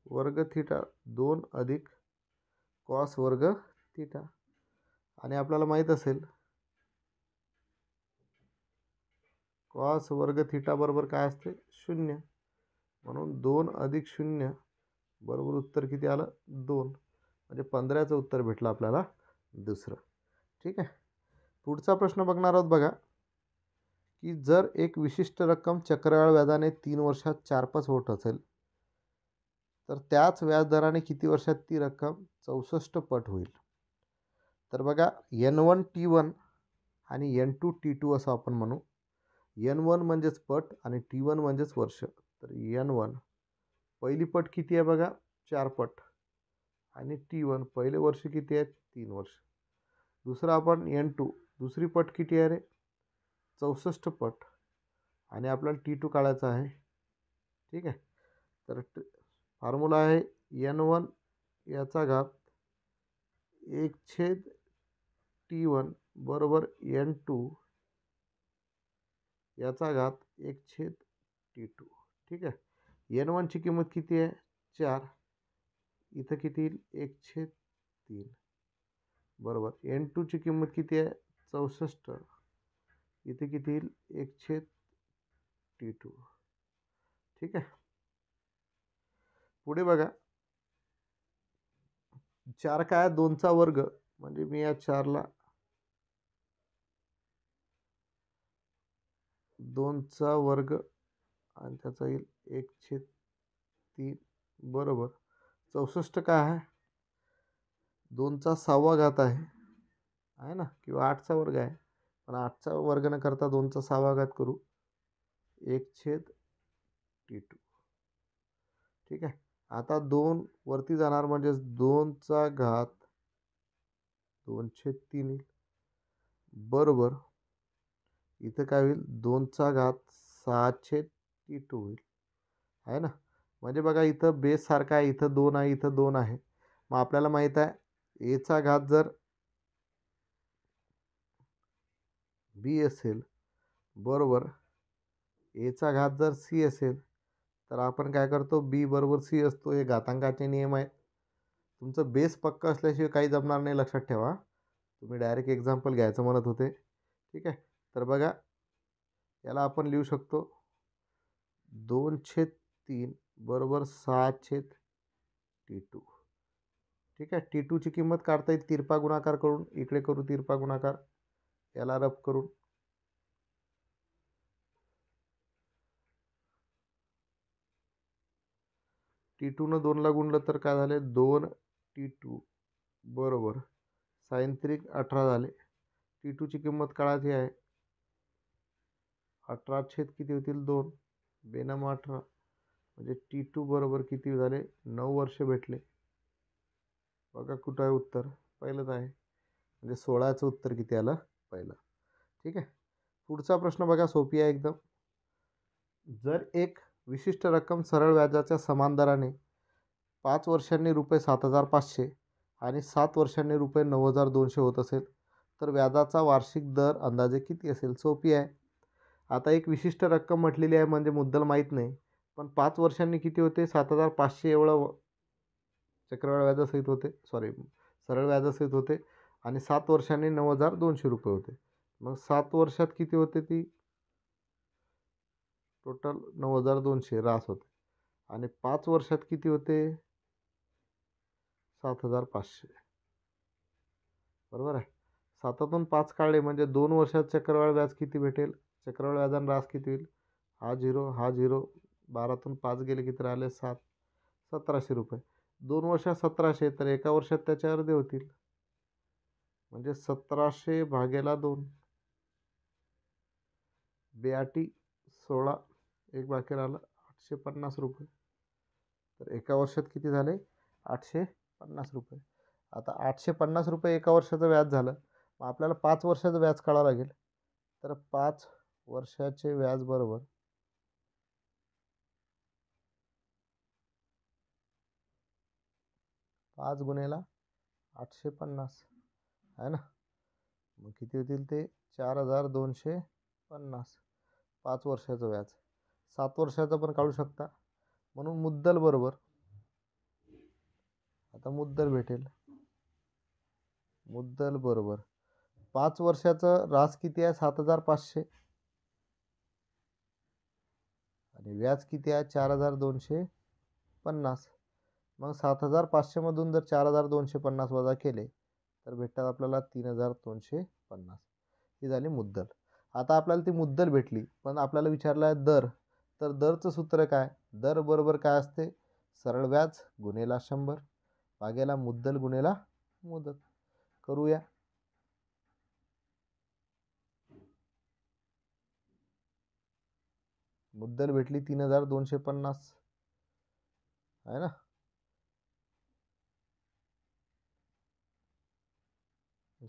वर्ग थिटा 2 अधिक कॉस वर्ग थिटा. आणि आपल्याला माहीत असेल कॉस वर्ग थिटा बरोबर काय असते 0 म्हणून 2 अधिक 0 बरोबर उत्तर किती आलं 2 म्हणजे 15चं उत्तर भेटलं आपल्याला दुसरं. ठीक आहे. पुढचा प्रश्न बघणार आहोत. बघा की जर एक विशिष्ट रक्कम चक्रवाढ व्याजाने 3 वर्षात 4-5 होत असेल तर त्याच व्याजदराने किती वर्षात ती रक्कम 64 पट होईल. तर बघा N1T1 आणि N2T2 असं आपण म्हणू. N1 म्हणजेच पट आणि T1 म्हणजेच वर्ष. तर N1 पहिली पट किती आहे बघा 4 पट आणि T1 पहिले वर्ष किती आहे 3 वर्ष. दुसरं आपण N2 दुसरी पट किती आहे रे 64 पट आणि आपल्याला T2 काढायचा आहे. ठीक आहे. तर फॉर्म्युला आहे N1 याचा घात 1/T1 बरोबर N2 याचा घात 1/T2. ठीक आहे. N1ची किंमत किती आहे? 4. इथं किती येईल? 1/3. बरोबर. N2ची किंमत किती आहे? 64. इथे किती येईल? 1/T2. ठीक आहे. पुढे बघा, 4 काय? 2चा वर्ग. म्हणजे मी या 4ला 2चा वर्ग आणि त्याचा येईल 1/3. बरोबर. 64 काय आहे? 2चा 6वा घात आहे ना, किंवा 8चा वर्ग आहे. पण 8चा वर्ग न करता 2चा 6वा घात करू. 1/T2. ठीक आहे. आता 2 वरती जाणार म्हणजे 2चा घात 2/3 येईल. बरोबर. इथं काय होईल? 2चा घात 6/T2 होईल. आहे ना. म्हणजे बघा, इथं बेस सारखा आहे, इथं 2 आहे, इथं 2 आहे. मग आपल्याला माहीत आहे एचा घात जर बी असेल, बरोबर, एचा घात जर सी असेल, तर आपण काय करतो? बी बरोबर सी असतो. हे घातांकाचे नियम आहेत. तुमचं बेस पक्का असल्याशिवाय काही जमणार नाही, लक्षात ठेवा. तुम्ही डायरेक्ट एक्झाम्पल घ्यायचं म्हणत होते. ठीक आहे. तर बघा, याला आपण लिहू शकतो 2/3 बरोबर 6/T2. ठीक आहे. T2ची किंमत काढता येईल तिरपा गुणाकार करून. इकडे करू तिरपा गुणाकार, याला रफ करून. T2 2ला गुणलं तर काय झाले? 2T2 बरोबर साइन 18 झाले. T2ची किंमत काढायची आहे. 18 छेद किती होतील? 2. बेनम 18. म्हणजे T2 बरोबर किती झाले? 9 वर्ष भेटले. बघा कुठं आहे उत्तर? पहिलंच आहे. म्हणजे 16चं उत्तर किती आलं? पहिलं. ठीक आहे. पुढचा प्रश्न बघा, सोपी आहे एकदम. जर एक विशिष्ट रक्कम सरळ व्याजाच्या समान दराने 5 वर्षांनी ₹7,500 आणि 7 वर्षांनी ₹9,200 होत असेल, तर व्याजाचा वार्षिक दर अंदाजे किती असेल? सोपी आहे. आता एक विशिष्ट रक्कम म्हटलेली आहे म्हणजे मुद्दल माहीत नाही, पण 5 वर्षांनी किती होते? 7,500 एवढं चक्रवाढ व्याजासहित होते, सॉरी, सरळ व्याजासहित होते. आणि 7 वर्षांनी ₹9,200 होते. मग 7 वर्षात किती होते? ती टोटल 9,200 रास होते. आणि 5 वर्षात किती होते? 7,500. बरोबर आहे. 7तून 5 काढले म्हणजे 2 वर्षात चक्रवाढ व्याज किती भेटेल? चक्रवाढ व्याजानं रास किती होईल? हा 0, हा 0. 12तून 5 गेले किती राहिले? 7. ₹1,700. 2 वर्षात 1,700, तर एका वर्षात त्याचे अर्धे होतील. म्हणजे 1,700 भागेला 2. बेआटी 16. एक बाकी राहिलं ₹850. तर एका वर्षात किती झाले? ₹850. आता ₹850 एका वर्षाचं व्याज झालं. मग आपल्याला 5 वर्षाचं व्याज काढावं लागेल. तर 5 वर्षाचे व्याज बरोबर 5 गुणेला 850 आहे ना. मग किती होतील ते? 4,250. 5 वर्षाचं व्याज. 7 वर्षाचं पण काढू शकता. म्हणून मुद्दल बरोबर, आता मुद्दल भेटेल. मुद्दल बरोबर 5 वर्षाचं रास किती आहे? 7,500. आणि व्याज किती आहे? 4,250. मग 7,500 मधून जर 4,250 वजा केले तर भेटतात आपल्याला 3,250. ही झाली मुद्दल. आता आपल्याला ती मुद्दल भेटली, पण आपल्याला विचारलं आहे दर. तर दरचं सूत्र काय? दर बरोबर काय असते? सरळ व्याज गुणेला 100 भागेला मुद्दल गुणेला मुदत. करूया. मुद्दल भेटली 3,250 आहे ना.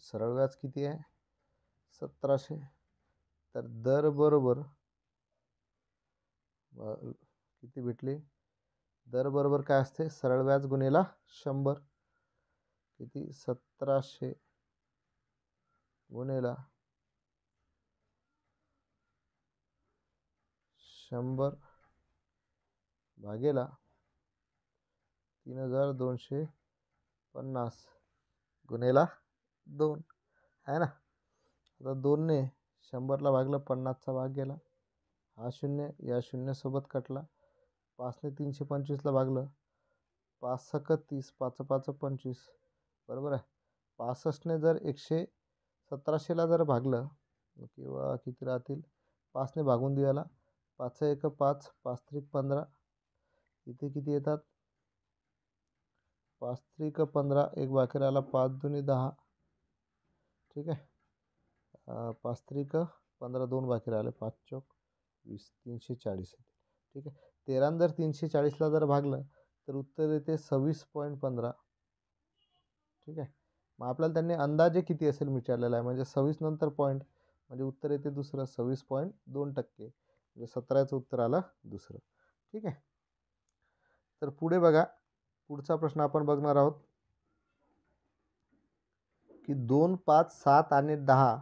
सरळ व्याज किती आहे? 1,700. तर दर बरोबर किती भेटले? दर बरोबर काय असते? सरळ व्याज गुणेला 100. किती? 1,700 गुणेला 100 भागेला 3250 गुणेला 2 आहे ना. आता 2ने 100ला भागलं, 50चा भाग गेला, हा शून्य या शून्यासोबत कटला. 5ने 325ला भागलं, 5 सक 30, 5 5 25, बरोबर आहे. 65ने जर 1700ला जर भागलं किंवा किती राहतील, 5ने भागून द्यायला, 5 1 5, 5 त्रिक 15, इथे किती येतात, 5 त्रिक 15, एक बाकी राहिला, 5 दुनी 10, ठीक आहे. 5 त्रिक 15, 2 बाकी राहिले, 5 चौक 20, 340 येते, ठीक आहे. 13 जर 340ला जर भागलं तर उत्तर येते 26.15, ठीक आहे. मग आपल्याला त्यांनी अंदाजे किती असेल विचारलेला आहे, म्हणजे 26 नंतर पॉईंट म्हणजे उत्तर येते दुसरं 26.2%, म्हणजे 17चं उत्तर आलं दुसरं, ठीक आहे. तर पुढे बघा, पुढचा प्रश्न आपण बघणार आहोत की 2, 5, 7 आणि 10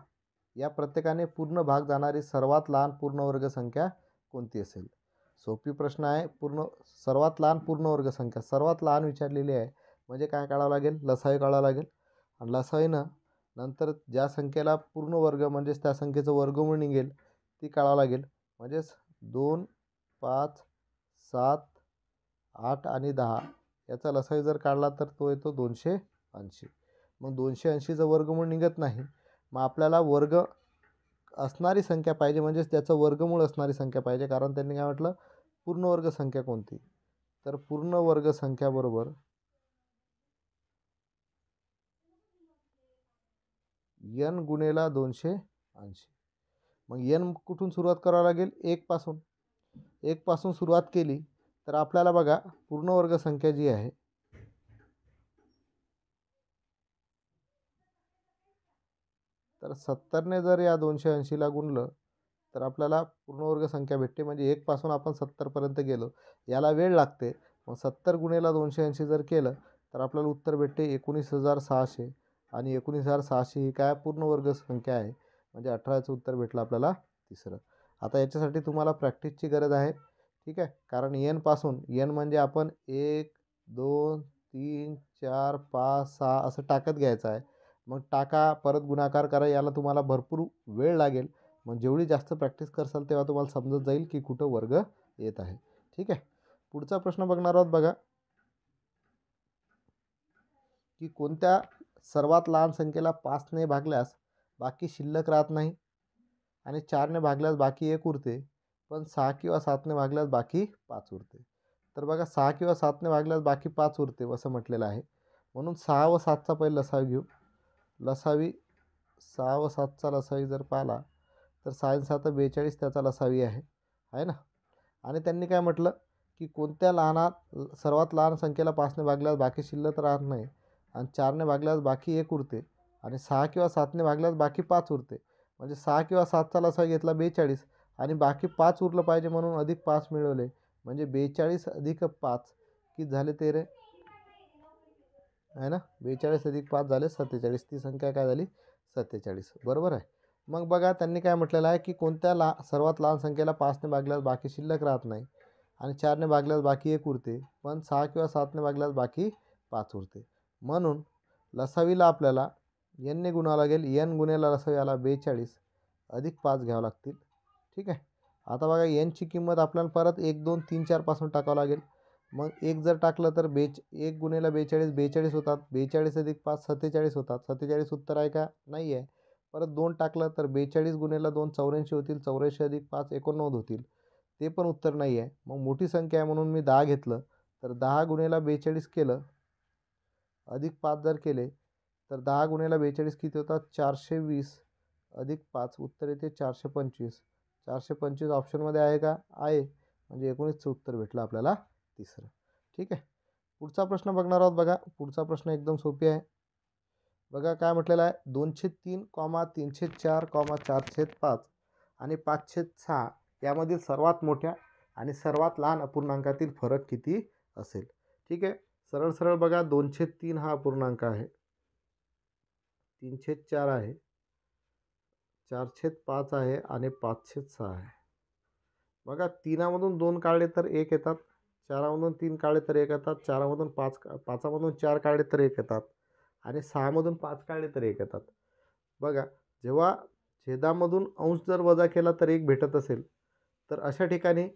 या प्रत्येकाने पूर्ण भाग जाणारी सर्वात लहान पूर्णवर्ग संख्या कोणती असेल. सोपी प्रश्न आहे. सर्वात लहान पूर्णवर्ग संख्या सर्वात लहान विचारलेली आहे, म्हणजे काय काढावं लागेल, लसावी काढावं लागेल. आणि लसावीनं नंतर ज्या संख्येला पूर्ण वर्ग म्हणजेच त्या संख्येचं वर्गमूळ निघेल ती काढावं लागेल. म्हणजेच 2, 5, 7, 8 आणि 10 याचा लसावी जर काढला तर तो येतो 280. मग 280चं वर्गमूळ निघत नाही, मग आपल्याला वर्ग असणारी संख्या पाहिजे, म्हणजेच त्याचं वर्गमूळ असणारी संख्या पाहिजे. कारण त्यांनी काय म्हटलं, पूर्णवर्ग संख्या कोणती, तर पूर्णवर्ग संख्या बरोबर n गुणेला 280. मग n कुठून सुरुवात करावं लागेल, 1 पासून. 1 पासून सुरुवात केली तर आपल्याला बघा पूर्णवर्ग संख्या जी आहे तर 70ने जर या 280ला गुणलं तर आपल्याला पूर्णवर्ग संख्या भेटते. म्हणजे 1 पासून आपण 70पर्यंत गेलो, याला वेळ लागते. मग 70 गुणेला 280 जर केलं तर आपल्याला उत्तर भेटते 19,600. आणि 19,600 ही काय पूर्णवर्ग संख्या आहे, म्हणजे 18चं उत्तर भेटलं आपल्याला तिसरं. आता याच्यासाठी तुम्हाला प्रॅक्टिसची गरज आहे, ठीक आहे. कारण n पासून म्हणजे आपण 1 2 3 4 5 6 असं टाकत घ्यायचं आहे. मग टाका, परत गुणाकार करा, याला तुम्हाला भरपूर वेळ लागेल. मग जेवढी जास्त प्रॅक्टिस करसाल तेव्हा तुम्हाला समजत जाईल की कुठं वर्ग येत आहे, ठीक आहे. पुढचा प्रश्न बघणार आहोत बघा, की कोणत्या सर्वात लहान संख्येला 5ने भागल्यास बाकी शिल्लक राहत नाही आणि 4ने भागल्यास बाकी 1 उरते, पण 6 किंवा 7ने भागल्यास बाकी 5 उरते. तर बघा 6 किंवा 7ने भागल्यास बाकी 5 उरते असं म्हटलेलं आहे. म्हणून 6 व 7चा पहिला लसावी घेऊ. लसावी 6 व 7चा लसावी जर पाहिला तर 6 आणि 7 42 त्याचा लसावी आहे ना. आणि त्यांनी काय म्हटलं की कोणत्या सर्वात लहान संख्येला 5ने भागल्यास बाकी शिल्लक राहत नाही आणि 4ने भागल्यास बाकी 1 उरते आणि 6 किंवा 7ने भागल्यास बाकी 5 उरते. म्हणजे 6 किंवा 7चा लसावी घेतला 42 आणि बाकी 5 उरलं पाहिजे म्हणून अधिक 5 मिळवले, म्हणजे 42 अधिक 5 किती झाले 13 आहे ना. 42 अधिक 5 झाले 47, ती संख्या काय झाली 47, बरोबर आहे. मग बघा त्यांनी काय म्हटलेलं आहे की कोणत्या सर्वात लहान संख्येला 5ने भागल्यास बाकी शिल्लक राहत नाही आणि 4ने भागल्यास बाकी 1 उरते, पण 6 किंवा 7ने भागल्यास बाकी 5 उरते. म्हणून लसावीला आपल्याला n ने गुणावं लागेल. n गुणेला लसावी आला 42 अधिक 5 घ्यावं लागतील, ठीक आहे. आता बघा n ची किंमत आपल्याला परत 1 2 3 4 पासून टाकावं लागेल. मग 1 जर टाकलं तर 1 गुणेला 42 42 होतात, 42 अधिक 5 47 होतात. 47 उत्तर आहे का, नाही आहे. परत 2 टाकलं तर 42 गुणेला 2 84 होतील, 84 अधिक 5 89 होतील, ते पण उत्तर नाही आहे. मग मोठी संख्या आहे म्हणून मी 10 घेतलं, तर 10 गुणेला 42 केलं अधिक 5 जर केले तर 10 गुणेला 42 किती होतात 420 अधिक 5 उत्तर येते 425. 425 ऑप्शनमध्ये आहे का, आहे, म्हणजे 19चं उत्तर भेटलं आपल्याला तिसरं, ठीक आहे. पुढचा प्रश्न बघणार आहोत बघा. पुढचा प्रश्न एकदम सोपी आहे. बघा काय म्हटलेलं आहे, 203, 304, 4/5 आणि 5/6 यामधील सर्वात मोठ्या आणि सर्वात लहान अपूर्णांकातील फरक किती असेल, ठीक आहे. सरळ सरळ बघा, 203 हा अपूर्णांक आहे, 3/4 आहे, 4/5 आहे आणि 5/6 आहे. बघा 3मधून 2 काढले तर 1 येतात, 4मधून 3 काढले तर 1 येतात, 4मधून 5मधून 4 काढले तर 1 येतात आणि 6मधून 5 काढले तर 1 येतात. बघा जेव्हा छेदामधून अंश जर वजा केला तर 1 भेटत असेल, तर अशा ठिकाणी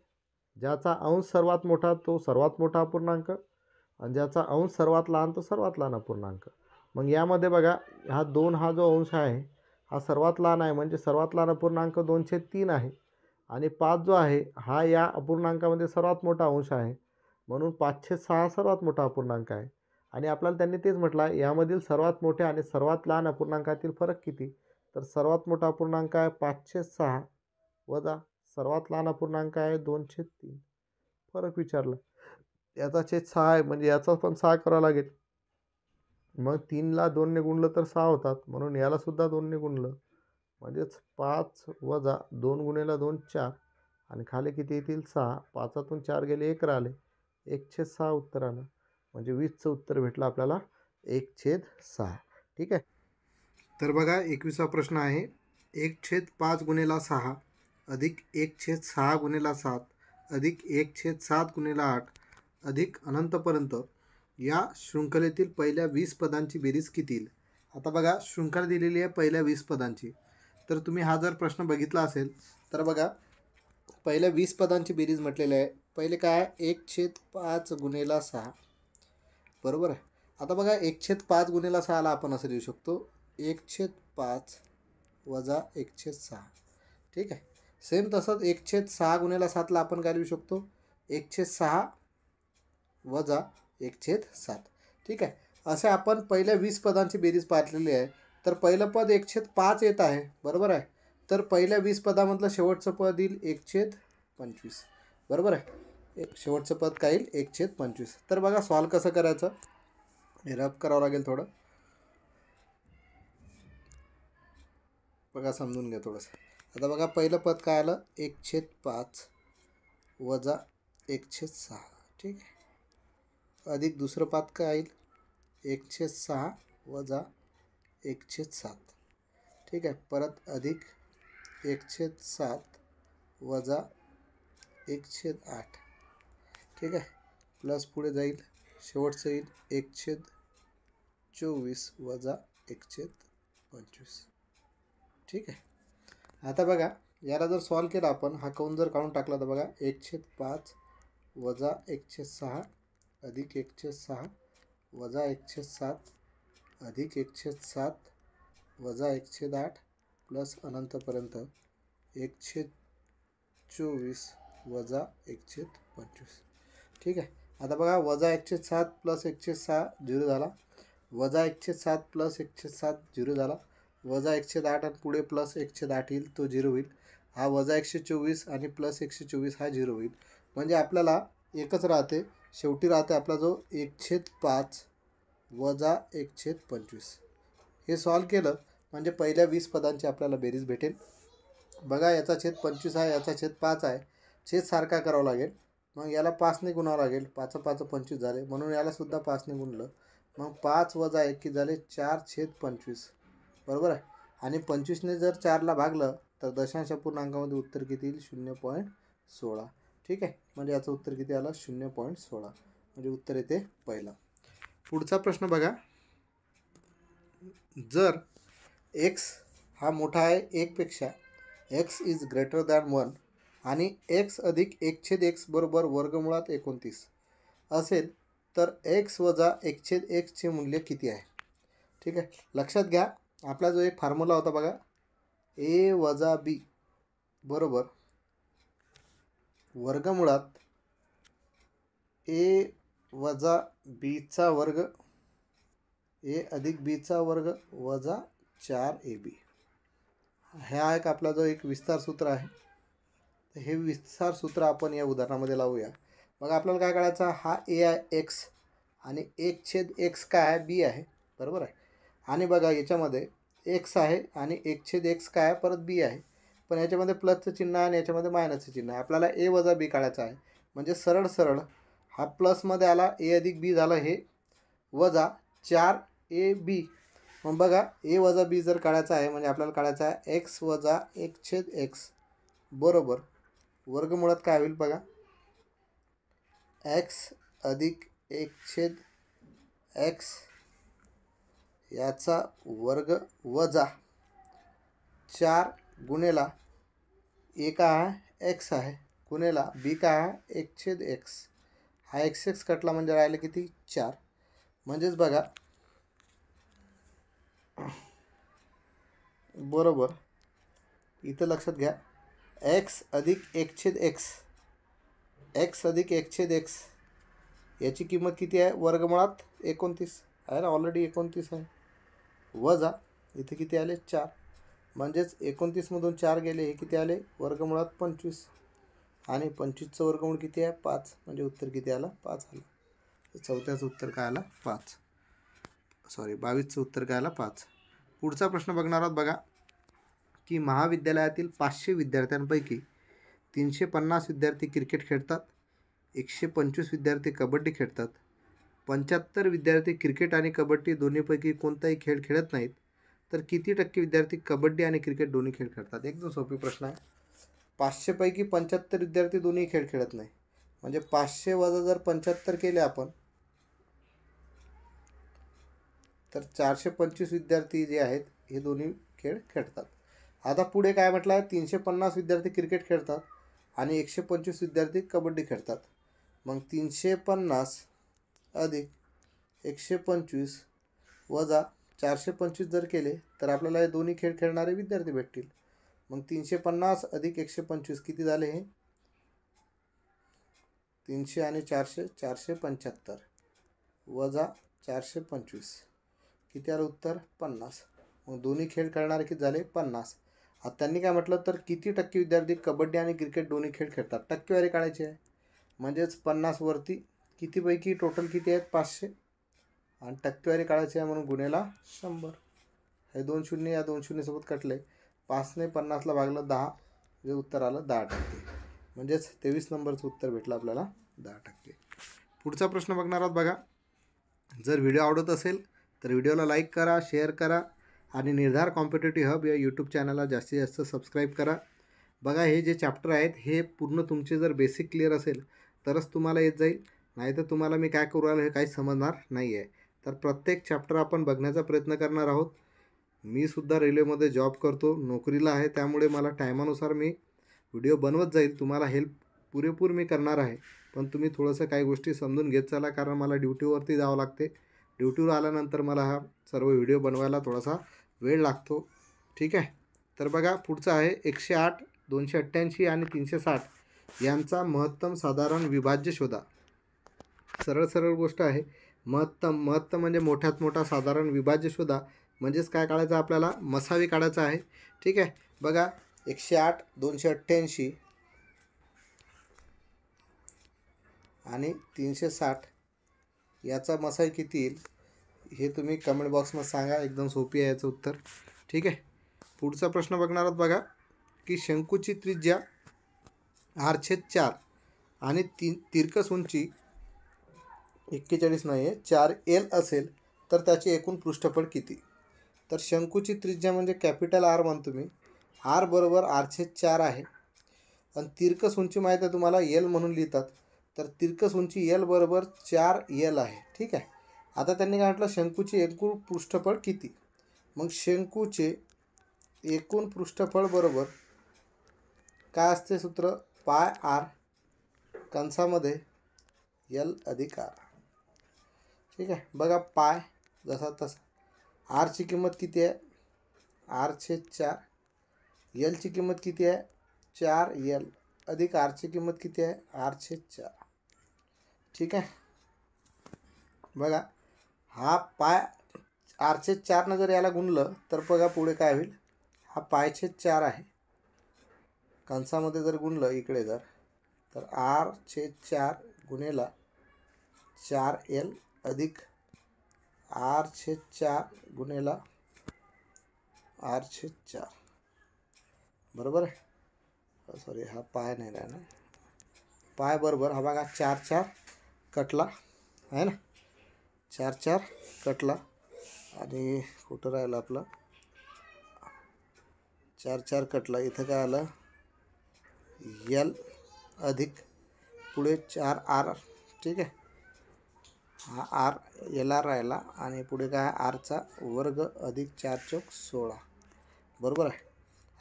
ज्याचा अंश सर्वात मोठा तो सर्वात मोठा अपूर्णांक आणि ज्याचा अंश सर्वात लहान तो सर्वात लहान अपूर्णांक. मग यामध्ये बघा हा जो अंश आहे हा सर्वात लहान आहे, म्हणजे सर्वात लहान अपूर्णांक 2/3 आहे आणि 5 जो आहे हा या अपूर्णांकामध्ये सर्वात मोठा अंश आहे, म्हणून 5/6 सर्वात मोठा अपूर्णांक आहे. आणि आपल्याला त्यांनी तेच म्हटलं आहे यामधील सर्वात मोठ्या आणि सर्वात लहान अपूर्णांकातील फरक किती, तर सर्वात मोठा अपूर्णांक आहे 5/6 वजा सर्वात लहान अपूर्णांक आहे 2/3. फरक विचारला, याचा छेद 6 आहे म्हणजे याचा पण 6 करावा लागेल. मग 3ला 2ने गुणलं तर 6 होतात, म्हणून याला सुद्धा 2ने गुणलं म्हणजेच 5 वजा 2 गुणिले 2 4 आणि खाली किती येतील 6. 5तून 4 गेले 1 राहिले, 1/6 उत्तर आलं. म्हणजे 20चं उत्तर भेटलं आपल्याला 1/6. ठीक आहे. तर बघा 21वा प्रश्न आहे 1/5 गुणिले 6 अधिक 1/6 गुणिले 7 अधिक 1/7 गुणिले 8 अधिक अनंतपर्यंत या शृंखलेतील पहिल्या 20 पदांची बेरीज किती येईल. आता बघा शृंखला दिलेली आहे पहिल्या 20 पदांची. तर तुम्ही हा जर प्रश्न बघितला असेल तर बघा पहिल्या 20 पदांची बेरीज म्हटलेली आहे. पहिले काय आहे 1/5 गुणिले 6 बरोबर आहे. आता बघा 1/5 गुणिले 6ला आपण असं लिहू शकतो 1/5 वजा 1/6. ठीक आहे. सेम तसंच 1/6 गुणिले 7ला आपण काय लिहू शकतो 1/6 वजा 1/7. ठीक आहे. असे आपण पहिल्या 20 पदांची बेरीज पाहिलेली आहे. तर पहिलं पद 1/5 येत आहे बरोबर आहे. तर पहिल्या 20 पदामधलं शेवटचं पद येईल 1/25 बरोबर आहे. शेवटचं पद काय येईल 1/25. तर बघा सॉल्व कसं करायचं, रब करावं लागेल थोडं, बघा समजून घ्या थोडंसं. आता बघा पहिलं पद काय आलं 1/5 वजा 1/6. ठीक आहे. अधिक दुसरं पद काय येईल 1/6 वजा 1/7. ठीक आहे. परत अधिक 1/7 वजा 1/8. ठीक आहे. प्लस पुढे जाईल शेवटचं येईल 1/24 वजा 1/25. ठीक आहे. आता बघा याला जर सॉल्व केला आपण, हा कौन जर काढून टाकला तर बघा 1/5 वजा 1/6 अधिक 1/6 वजा 1/7 अधिक 1/7 वजा 1/8 प्लस अनंतपर्यंत 1/24 वजा 1/25. ठीक आहे. आता बघा वजा 1/7 प्लस 1/6 0 झाला, वजा 1/7 प्लस 1/7 0 झाला, वजा 1/8 आणि पुढे प्लस 1/8 येईल तो 0 होईल. हा वजा 124 आणि प्लस 124 हा 0 होईल. म्हणजे आपल्याला एकच राहते, शेवटी राहते आपला जो 1/5 वजा 1/25. हे सॉल्व केलं म्हणजे पहिल्या 20 पदांची आपल्याला बेरीज भेटेल. बघा याचा छेद 25 आहे, याचा छेद 5 आहे, छेद सारखा करावा लागेल. मग याला 5ने गुणावं लागेल, 5 5 25 झाले, म्हणून यालासुद्धा 5ने गुणलं. मग 5 वजा 1 किती झाले 4/25 बरोबर आहे. आणि 25ने जर 4ला भागलं तर दशांश पूर्णांकामध्ये उत्तर किती येईल 0.16. ठीक आहे. म्हणजे याचं उत्तर किती आलं 0.16. म्हणजे उत्तर येते पहिलं. पुढचा प्रश्न बघा, जर x हा मोठा आहे 1 पेक्षा, x इज ग्रेटर दॅन 1 आणि x अधिक 1/x बरोबर वर्गमुळात 29 असेल तर x वजा 1/x चे मूल्य किती आहे. ठीक आहे. लक्षात घ्या आपला जो एक फॉर्म्युला होता बघा a वजा b बरोबर वर्गमुळात a वजा bचा वर्ग a अधिक bचा वर्ग वजा 4ab. हा एक आपला जो एक विस्तार सूत्र आहे. तर हे विस्तार सूत्र आपण या उदाहरणामध्ये लावूया. मग आपल्याला काय करायचं, हा a आहे x आणि 1/x काय आहे b आहे बरोबर आहे. आणि बघा याच्यामध्ये x आहे आणि 1/x काय आहे परत b आहे, पण याच्यामध्ये प्लसचं चिन्ह आहे आणि याच्यामध्ये मायनसचं चिन्ह आहे. आपल्याला a वजा b काढायचं आहे. म्हणजे सरळ सरळ हा प्लसमध्ये आला a अधिक b झालं हे वजा 4ab. मग बघा a वजा b जर काढायचं आहे म्हणजे आपल्याला काढायचं आहे x वजा 1/x बरोबर वर्गमुळात काय होईल बघा, x अधिक 1/x याचा वर्ग वजा 4 गुणेला ए काय आहे x आहे गुणेला b काय आहे 1/x. हा x कटला म्हणजे राहिलं किती 4. म्हणजेच बघा बरोबर इथं लक्षात घ्या, x अधिक 1/x अधिक 1/x याची किंमत किती आहे वर्गमुळात 29 आहे ना, ऑलरेडी 29 आहे, वजा इथे किती आले 4. म्हणजेच 29 मधून 4 गेले, हे किती आले वर्गमुळात 25 आणि 25चं वर्गमूळ किती आहे 5. म्हणजे उत्तर किती आलं 5 आलं. चौथ्याचं उत्तर काय आलं 5, 22चं उत्तर काय आलं 5. पुढचा प्रश्न बघणार आहोत बघा, की महाविद्यालयातील 500 विद्यार्थ्यांपैकी 350 विद्यार्थी क्रिकेट खेळतात, 125 विद्यार्थी कबड्डी खेळतात, 75 विद्यार्थी क्रिकेट आणि कबड्डी दोन्हीपैकी कोणताही खेळ खेळत नाहीत, तर किती टक्के विद्यार्थी कबड्डी आणि क्रिकेट दोन्ही खेळ खेळतात. एकदम सोपी प्रश्न आहे. 500 पैकी 75 विद्यार्थी दोन्ही खेळ खेळत नाही, म्हणजे 500 वजा जर 75 केले आपण, तर 425 विद्यार्थी जे आहेत हे दोन्ही खेळ खेळतात. आता पुढे काय म्हटलं आहे, 350 विद्यार्थी क्रिकेट खेळतात आणि 125 विद्यार्थी कबड्डी खेळतात. मग 350 अधिक 125 वजा 425 जर केले तर आपल्याला हे दोन्ही खेळ खेळणारे विद्यार्थी भेटतील. मग 350 अधिक 125 किती झाले, हे 300 आणि 400 475 वजा 425 किती आलं उत्तर 50. मग दोन्ही खेळ खेळणारे किती झाले 50. आता त्यांनी काय म्हटलं, तर किती टक्के विद्यार्थी कबड्डी आणि क्रिकेट दोन्ही खेळ खेळतात, टक्केवारी काढायची आहे. म्हणजेच 50 वरती कितीपैकी टोटल किती आहेत 500 आणि टक्केवारी काढायची आहे म्हणून गुणेला 100. हे 2 शून्य या 2 शून्यसोबत कटले, 5ने 50ला भागलं 10, जे उत्तर आलं 10%. म्हणजेच 23 नंबरचं उत्तर भेटलं आपल्याला 10%. पुढचा प्रश्न बघणार आहोत बघा. जर व्हिडिओ आवडत असेल तर व्हिडिओला लाईक करा, शेअर करा आणि निर्धार कॉम्पिटेटिव्ह हब या यूट्यूब चॅनलला जास्तीत जास्त सबस्क्राईब करा. बघा हे जे चॅप्टर आहेत हे पूर्ण तुमचे जर बेसिक क्लिअर असेल तरच तुम्हाला येत जाईल, नाहीतर तुम्हाला मी काय करू राहिलो हे काही समजणार नाही आहे. तर प्रत्येक चॅप्टर आपण बघण्याचा प्रयत्न करणार आहोत. मी सुद्धा रेल्वेमध्ये जॉब करतो, नोकरीला आहे, त्यामुळे मला टायमानुसार मी व्हिडिओ बनवत जाईल. तुम्हाला हेल्प पुरेपूर मी करणार आहे, पण तुम्ही थोडंसं काही गोष्टी समजून घेत चला, कारण मला ड्युटीवरती जावं लागते. ड्युटीवर आल्यानंतर मला हा सर्व व्हिडिओ बनवायला थोडासा वेळ लागतो. ठीक आहे. तर बघा पुढचं आहे 108, 288 आणि 360 यांचा महत्तम साधारण विभाज्य शोधा. सरळ सरळ गोष्ट आहे. महत्तम म्हणजे मोठ्यात मोठा साधारण विभाज्य शोधा. म्हणजेच काय काढायचं आपल्याला, मसावी काढायचं आहे. ठीक आहे. बघा 108, 288 आणि 360 याचा मसावी किती येईल हे तुम्ही कमेंट बॉक्समध्ये सांगा. एकदम सोपी आहे याचं उत्तर. ठीक आहे. पुढचा प्रश्न बघणार आहोत बघा, की शंकूची त्रिज्या r/4 आणि तिरकस उंची 41 नाही आहे 4L असेल तर त्याचे एकूण पृष्ठफळ किती. तर शंकूची त्रिज्या म्हणजे कॅपिटल R म्हणतो मी, R बरोबर r/4 आहे आणि तिरकस उंची माहीत आहे तुम्हाला L म्हणून लिहितात, तर तिरकस उंची L बरोबर 4L आहे. ठीक आहे. आता त्यांनी काय म्हटलं, शंकूचे एकूण पृष्ठफळ किती. मग शंकूचे एकूण पृष्ठफळ बरोबर काय असते सूत्र, पाय R कंसामध्ये L अधिक R. ठीक आहे. बघा पाय जसा तसा, R ची किंमत किती आहे r/4, L ची किंमत किती आहे 4L अधिक R ची किंमत किती आहे r/4. ठीक आहे. बघा हा पाय r/4 जर याला गुणलं तर बघा पुढे काय होईल, हा पाय/4 आहे, कंसामध्ये जर गुणलं इकडे जर, तर r/4 गुणेला 4L अधिक r/4 गुणेला r/4 बरोबर आहे. सॉरी हा पाय नाही राहिला, पाय बरोबर हा बघा 4 कटला आहे ना, 4 कटला आणि कुठं राहिलं आपलं 4 कटला, इथं काय आलं L अधिक पुढे 4r, ठीक आहे, हा r एल आर राहिला आणि पुढे काय आरचा वर्ग अधिक 4 चौक 16, बरोबर आहे.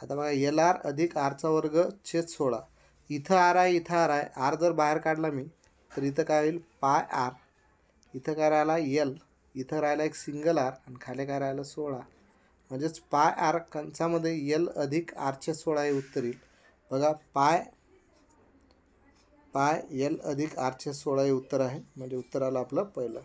आता बघा एल आर अधिक आरचा वर्ग छेद 16, इथं आर आहे इथं आर आहे, आर जर बाहेर काढला मी तर इथं काय होईल पाय आर, इथं काय राहिला एल, इथं राहिला एक सिंगल आर आणि खाली काय राहिलं 16, म्हणजेच पाय आर कंसामध्ये एल अधिक आरचे 16 हे उत्तर येईल. बघा पाय एल अधिक आरचे 16 हे उत्तर आहे, म्हणजे उत्तर आलं आपलं पहिलं.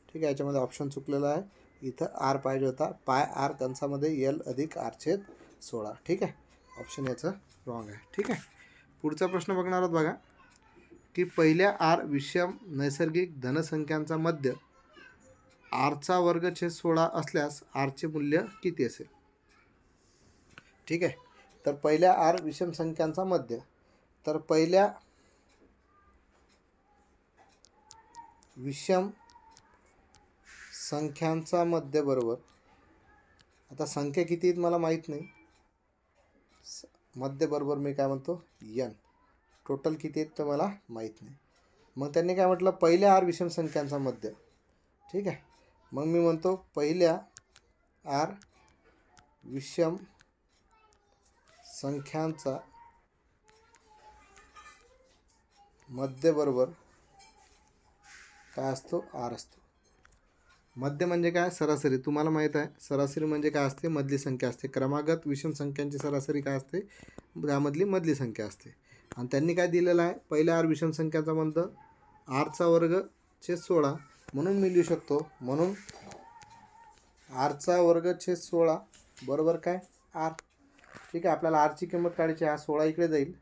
ठीक आहे, याच्यामध्ये ऑप्शन चुकलेला आहे, इथं आर पाहिजे होता, पाय आर कंसामध्ये एल अधिक आरचे 16. ठीक आहे, ऑप्शन याचं रॉंग आहे. ठीक आहे, पुढचा प्रश्न बघणार आहोत बघा की पहिल्या आर विषम नैसर्गिक धनसंख्यांचा मध्य आरचा वर्ग छेद 16 असल्यास आरचे मूल्य किती असेल. ठीक आहे, तर पहिल्या आर विषम संख्यांचा मध्य, तर पहिल्या विषम संख्यांचा मध्य बरोबर, आता संख्या किती आहेत मला माहीत नाही, मध्य बरोबर मी काय म्हणतो एन, टोटल किती आहेत तर मला माहीत नाही. मग त्यांनी काय म्हटलं पहिल्या आर विषम संख्यांचा मध्य. ठीक आहे, मग मी म्हणतो पहिल्या आर विषम संख्यांचा मध्य बरोबर काय असतो आर असतो. मध्य म्हणजे काय सरासरी, तुम्हाला माहीत आहे सरासरी म्हणजे काय असते मधली संख्या असते, क्रमागत विषम संख्यांची सरासरी काय असते त्यामधली मधली संख्या असते. आणि त्यांनी काय दिलेलं आहे पहिल्या आर विषम संख्याचा मध्य आरचा वर्ग छेद 16, म्हणून मी लिहू शकतो, म्हणून आरचा वर्ग छेद 16 बरोबर काय आर. ठीक आहे, आपल्याला आरची किंमत काढायची, हा 16 इकडे जाईल,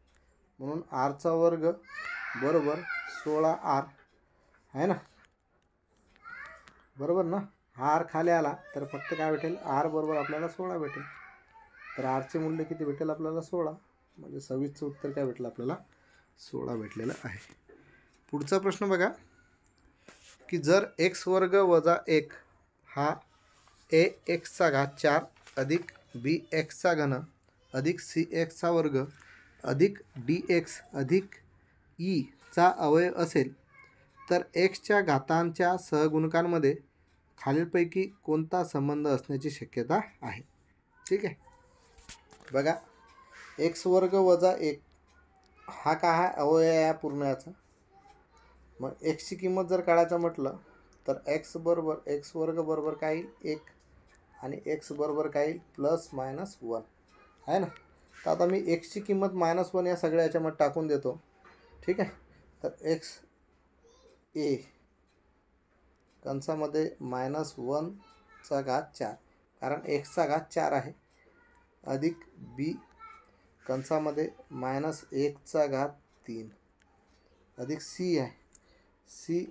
म्हणून आरचा वर्ग बरोबर 16 आर आहे ना, बरोबर ना. हा आर खाली आला तर फक्त काय भेटेल आर बरोबर आपल्याला 16 भेटेल, तर आरचे मूल्य किती भेटेल आपल्याला 16, म्हणजे 26चं उत्तर काय भेटलं आपल्याला 16 भेटलेलं आहे. पुढचा प्रश्न बघा की जर एक्स वर्ग वजा 1 हा ए एक्सचा घात 4 अधिक बी एक्सचा घन अधिक सी एक्सचा वर्ग अधिक डी एक्स अधिक ई चा अवयव असेल तर एक्सच्या घातांच्या सहगुणकांमध्ये खालीलपैकी कोणता संबंध असण्याची शक्यता आहे. ठीक आहे, बघा एक्स वर्ग वजा 1 हा काय आहे अवयव आहे पूर्ण याचा. मग एक्सची किंमत जर काढायचं म्हटलं तर एक्स वर्ग बरोबर काय येईल 1 आणि एक्स बरोबर काय येईल प्लस मायनस 1 आहे ना. तर आता मी एक्सची किंमत -1 या सगळ्या याच्यामध्ये टाकून देतो. ठीक आहे, तर एक्स ए कंसामध्ये -1चा घात 4 कारण एक्सचा घात 4 आहे अधिक बी कंसामध्ये -1चा घात 3 अधिक सी आहे, सी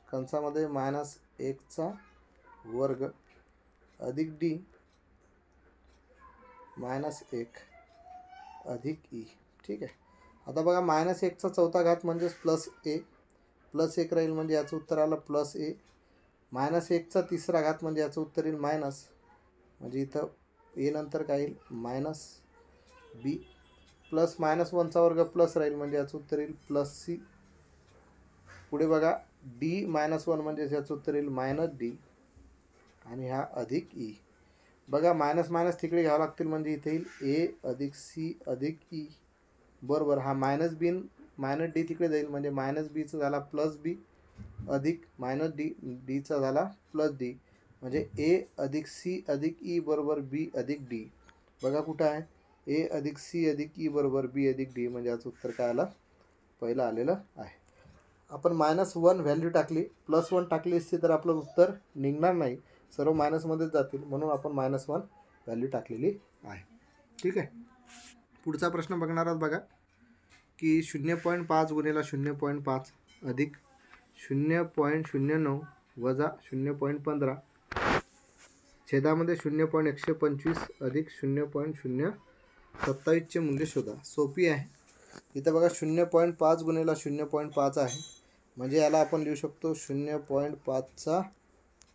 कंसामध्ये -1चा वर्ग अधिक डी -1 अधिक ई. ठीक आहे, आता बघा -1चा चौथा घात म्हणजेच +1 राहील, म्हणजे याचं उत्तर आलं +a. -1चा तिसरा घात म्हणजे याचं उत्तर येईल मायनस, म्हणजे इथं ए नंतर काय येईल -b प्लस -1चा वर्ग प्लस राहील, म्हणजे याचं उत्तर येईल +c. पुढे बघा d -1 म्हणजे याचं उत्तर येईल -d आणि हा अधिक ई. बघा मायनस मायनस तिकडे घ्यावं लागतील, म्हणजे इथे येईल ए अधिक सी अधिक ई बरोबर हा -d तिकडे जाईल, म्हणजे -bचा झाला +b अधिक -dचा झाला +d, म्हणजे ए अधिक सी अधिक ई बरोबर b अधिक d. बघा कुठं आहे ए अधिक सी अधिक ई बरोबर b अधिक d, म्हणजे याचं उत्तर काय आलं पहिलं आलेलं आहे. आपण -1 व्हॅल्यू टाकली, +1 टाकली असती तर आपलं उत्तर निघणार नाही, सर्व मायनसमध्येच जातील, म्हणून आपण -1 व्हॅल्यू टाकलेली आहे. ठीक आहे, पुढचा प्रश्न बघणार आहोत बघा की 0.5 गुणिले 0.5 अधिक 0.09 वजा 0.15 छेदामध्ये 0.125 अधिक 0.027चे मूल्य शोधा. सोपी आहे. इथं बघा 0.5 गुणिले 0.5 आहे, म्हणजे याला आपण लिहू शकतो 0.5चा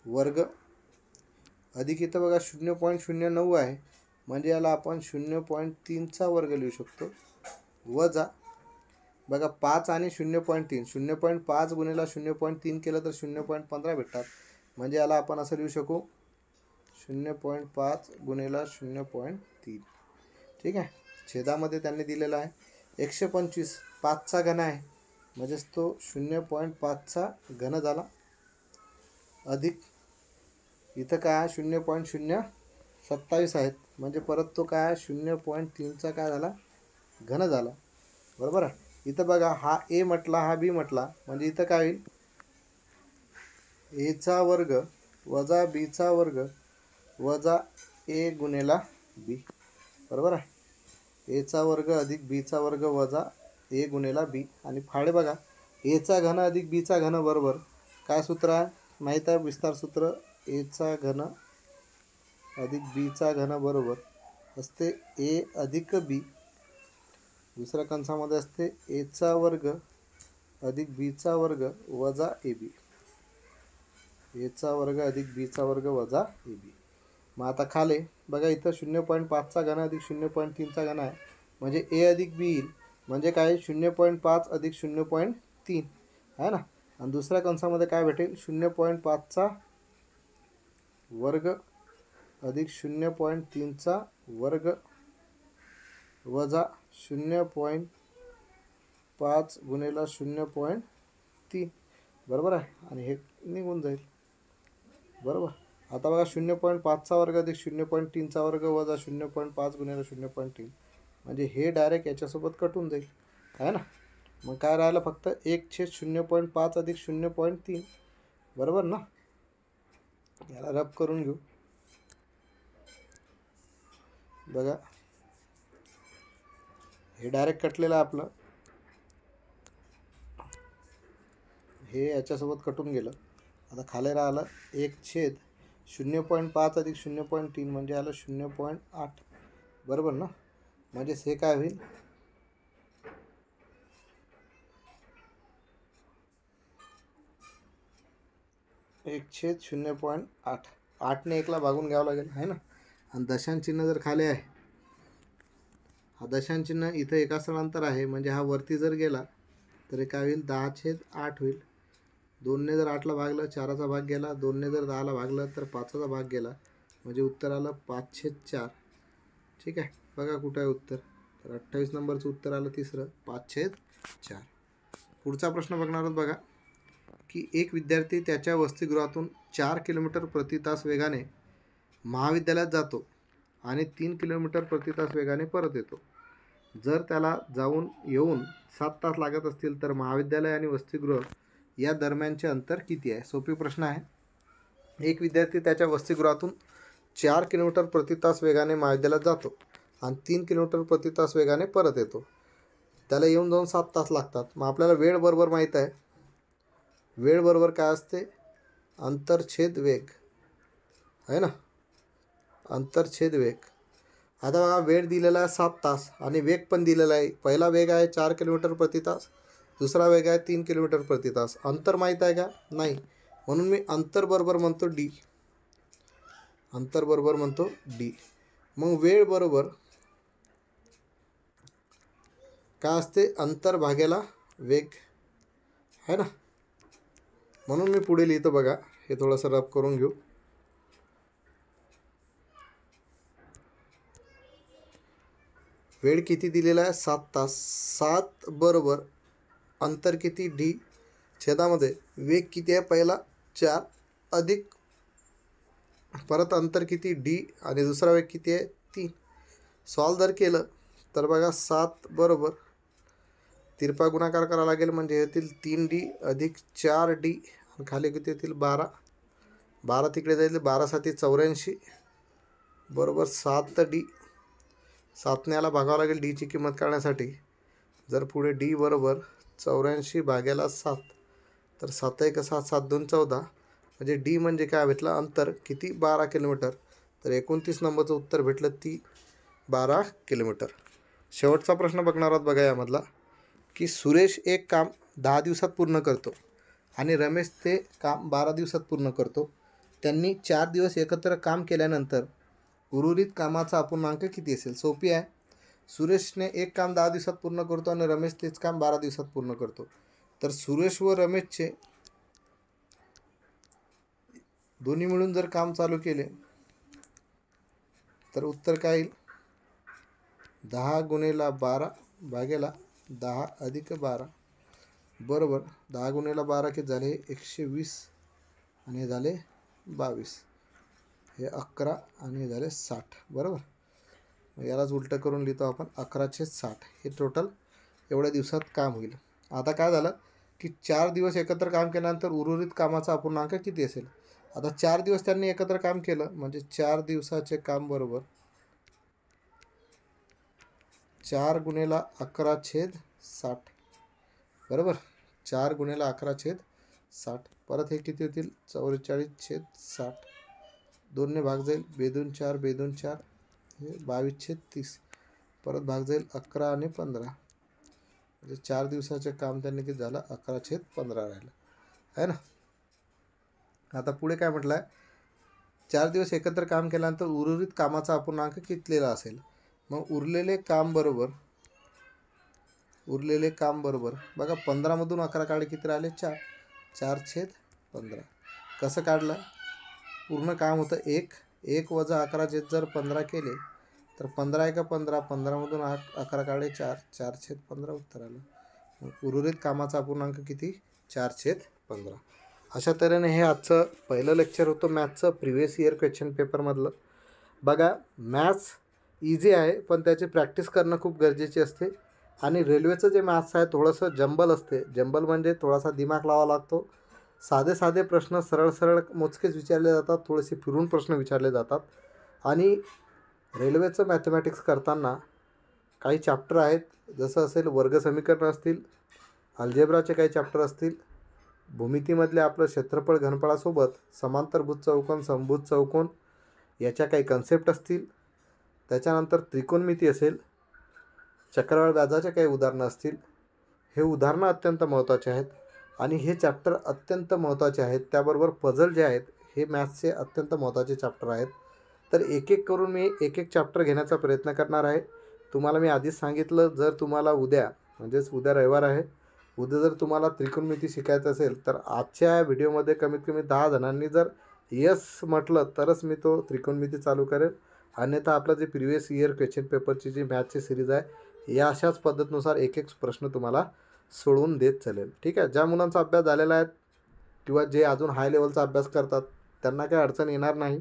वर्ग अधिक इथं बघा 0.09 आहे, म्हणजे याला आपण 0.3चा वर्ग लिहू शकतो वजा बघा 5 आणि 0.3 0.5 गुणिला 0.3 केलं तर 0.15 भेटतात. म्हणजे याला आपण असं लिहू शकू 0.5 गुणिला 0.3. ठीक आहे. छेदामध्ये त्यांनी दिलेला आहे 125. 5चा घन आहे म्हणजेच तो 0.5चा घन झाला, अधिक इथं काय 0.027 आहेत म्हणजे परत तो काय 0.3चा काय झाला घन झाला. बरोबर आहे. इथं बघा हा ए म्हटला हा बी म्हटला म्हणजे इथं काय होईल एचा वर्ग वजा बीचा वर्ग वजा ए गुणिला बी. बरोबर आहे. एचा वर्ग अधिक बीचा वर्ग वजा ए गुणिला बी. आणि फाळे बघा एचा घन अधिक बीचा घन बरोबर काय सूत्र आहे माहीत आहे विस्तार सूत्र. एचा घन अधिक बीचा घन बरोबर असते ए अधिक बी. दुसऱ्या कंसामध्ये असते एचा वर्ग अधिक बीचा वर्ग वजा ए बी. एचा वर्ग अधिक बीचा वर्ग वजा ए बी. मग आता खाले बघा इथं 0.5चा घन अधिक 0.3चा घन आहे म्हणजे ए अधिक बी येईल म्हणजे काय 0.5 अधिक 0.3 आहे ना. आणि दुसऱ्या कंसामध्ये काय भेटेल 0.5चा वर्ग अधिक 0.3चा वर्ग वजा 0.5 गुणिला 0.3. बरोबर आहे. आणि हे निघून जाईल. बरोबर. आता बघा 0.5चा वर्ग अधिक 0.3चा वर्ग वजा 0.5 गुणिला 0.3 म्हणजे हे डायरेक्ट याच्यासोबत कटून जाईल आहे ना. मग काय राहिलं फक्त 1/0.5 अधिक 0.3. बरोबर ना. याला रब करून घेऊ. बघा हे डायरेक्ट कटलेलं आहे आपलं, हे याच्यासोबत कटून गेलं. आता खाली राहिलं 1/0.5 अधिक 0.3 म्हणजे आलं 0.8. बरोबर ना. म्हणजेच हे काय होईल 1/0.8. 8ने 1ला भागून घ्यावं लागेल आहे ना. आणि दशांश चिन्ह जर खाली आहे, हा दशांश चिन्ह इथं एका स्थळांतर आहे म्हणजे हा वरती जर गेला तर हे काय होईल 10/8 होईल. 2ने जर 8ला भागलं 4चा भाग गेला, 2ने जर 10ला भागलं तर 5चा भाग गेला म्हणजे उत्तर आलं 5/4. ठीक आहे. बघा कुठं आहे उत्तर, तर 28 नंबरचं उत्तर आलं तिसरं 5/4. पुढचा प्रश्न बघणार आहोत बघा की एक विद्यार्थी त्याच्या वसतिगृहातून 4 किलोमीटर प्रति तास वेगाने महाविद्यालयात जातो आणि 3 किलोमीटर प्रति तास वेगाने परत येतो. जर त्याला जाऊन येऊन 7 तास लागत असतील तर महाविद्यालय आणि वसतिगृह या दरम्यानचे अंतर किती आहे. सोपी प्रश्न आहे. एक विद्यार्थी त्याच्या वसतिगृहातून 4 किलोमीटर प्रति तास वेगाने महाविद्यालयात जातो आणि 3 किलोमीटर प्रति तास वेगाने परत येतो. त्याला येऊन जाऊन 7 तास लागतात. मग आपल्याला वेळ बरोबर माहीत आहे. वेळ बरोबर काय असते अंतर छेद वेग आहे ना. अंतर छेद वेग. आता बघा वेळ दिलेला आहे 7 तास आणि वेग पण दिलेला आहे. पहिला वेग आहे 4 किलोमीटर प्रति तास, दुसरा वेग आहे 3 किलोमीटर प्रति तास. अंतर माहीत आहे का नाही, म्हणून मी अंतर बरोबर म्हणतो डी. अंतर बरोबर म्हणतो डी. मग वेळ बरोबर काय असते अंतर भागेला वेग आहे ना. म्हणून मी पुढे लिहितो बघा, हे थोडंसं रब करून घेऊ. वेळ किती दिलेला आहे 7 तास. 7 बरोबर अंतर किती डी छेदामध्ये वेग किती आहे पहिला 4 अधिक परत अंतर किती डी आणि दुसरा वेग किती आहे 3. सॉल्व जर केलं तर बघा 7 बरोबर तिरपा गुणाकार करावा लागेल म्हणजे येतील 3D अधिक 4D आणि खाली किती येतील 12. 12 तिकडे जाईल 12 7 84 बरोबर 7D. 7ने याला भागावं लागेल डीची किंमत काढण्यासाठी. जर पुढे डी बरोबर 84 भाग्याला 7 तर 7 1 7 7 2 14 म्हणजे डी म्हणजे काय भेटलं अंतर किती 12 किलोमीटर. तर 29 नंबरचं उत्तर भेटलं ती 12 किलोमीटर. शेवटचा प्रश्न बघणार आहोत बघा यामधला की सुरेश एक काम 10 दिवसात पूर्ण करतो आणि रमेश ते काम 12 दिवसात पूर्ण करतो. त्यांनी 4 दिवस एकत्र काम केल्यानंतर उर्वरित कामाचा अपूर्णांक किती असेल. सोपी आहे. सुरेशने एक काम 10 दिवसात पूर्ण करतो आणि रमेश तेच काम 12 दिवसात पूर्ण करतो. तर सुरेश व रमेशचे दोन्ही मिळून जर काम चालू केले तर उत्तर काय येईल? 10 गुणिले 12 भागेला 10 अधिक 12 बरोबर. 10 गुणिले 12 किती झाले? 120 आणि हे झाले 22. हे 11 आणि हे झाले 60 बरोबर. यालाच उलटं करून लिहितो आपण 11/60. हे टोटल एवढ्या दिवसात काम होईल. आता काय झालं की 4 दिवस एकत्र काम केल्यानंतर उर्वरित कामाचा अपूर्णांक किती असेल? आता 4 दिवस त्यांनी एकत्र काम केलं म्हणजे 4 दिवसाचे काम बरोबर 4 गुणिले 11/60 बरोबर. 4 गुणिले 11/60 परत हे किती होतील? 44/60. 2ने भाग जाईल, बेदून 4 बेदून 4 हे 22/30 परत भाग जाईल 11 आणि 15 म्हणजे 4 दिवसाचे काम त्यांनी किती झालं? 11/15 राहिलं आहे ना. आता पुढे काय म्हटलं आहे? 4 दिवस एकत्र काम केल्यानंतर उर्वरित कामाचा अपूर्णांक कितलेला असेल? मग उरलेले काम बरोबर बघा 15मधून 11 काढले किती राहिले? 4. 4/15 कसं काढलं? पूर्ण काम होतं 1 वजा 11 जर 15 केले तर 15 1 15 15मधून 11 काढले 4 4/15 उत्तर आलं. मग उर्वरित कामाचा अपूर्णांक किती? 4/15. अशा तऱ्हेने हे आजचं पहिलं लेक्चर होतं मॅथ्सचं प्रिव्हियस इयर क्वेश्चन पेपरमधलं. बघा मॅथ्स इझी आहे पण त्याची प्रॅक्टिस करणं खूप गरजेची असते. आणि रेल्वेचं जे मॅथ्स आहे थोडंसं जंबल असते. जंबल म्हणजे थोडासा दिमाग लावावा लागतो. साधे प्रश्न सरळ मोजकेच विचारले जातात, थोडेसे फिरून प्रश्न विचारले जातात. आणि रेल्वेचं मॅथमॅटिक्स करताना काही चॅप्टर आहेत, जसं असेल वर्गसमीकरण असतील, अल्जेब्राचे काही चॅप्टर असतील, भूमितीमधले आपलं क्षेत्रफळ घनफळासोबत समांतरभुज चौकोन समभुज चौकोन याच्या काही कन्सेप्ट असतील, त्याच्यानंतर त्रिकोणमिती असेल, चक्रवाढ व्याजाचे काही उदाहरणं असतील. हे उदाहरणं अत्यंत महत्त्वाचे आहेत आणि हे चॅप्टर अत्यंत महत्त्वाचे आहेत. त्याबरोबर पझल जे आहेत हे मॅथ्सचे अत्यंत महत्त्वाचे चॅप्टर आहेत. तर एक करून मी एक चॅप्टर घेण्याचा प्रयत्न करणार आहे. तुम्हाला मी आधीच सांगितलं, जर तुम्हाला उद्या म्हणजेच उद्या रविवार आहे, उद्या जर तुम्हाला त्रिकोणमिती शिकायचं असेल तर आजच्या व्हिडिओमध्ये कमीत कमी 10 जणांनी जर यस म्हटलं तरच मी तो त्रिकोणमिती चालू करेल. अन्यथा आपलं जे प्रिव्हियस इयर क्वेश्चन पेपरची जी मॅथ्सची सिरीज आहे या अशाच पद्धतीनुसार एक प्रश्न तुम्हाला सोडवून देत चालेल. ठीक आहे. ज्या मुलांचा अभ्यास झालेला आहे किंवा जे अजून हाय लेवलचा अभ्यास करतात त्यांना काही अडचण येणार नाही.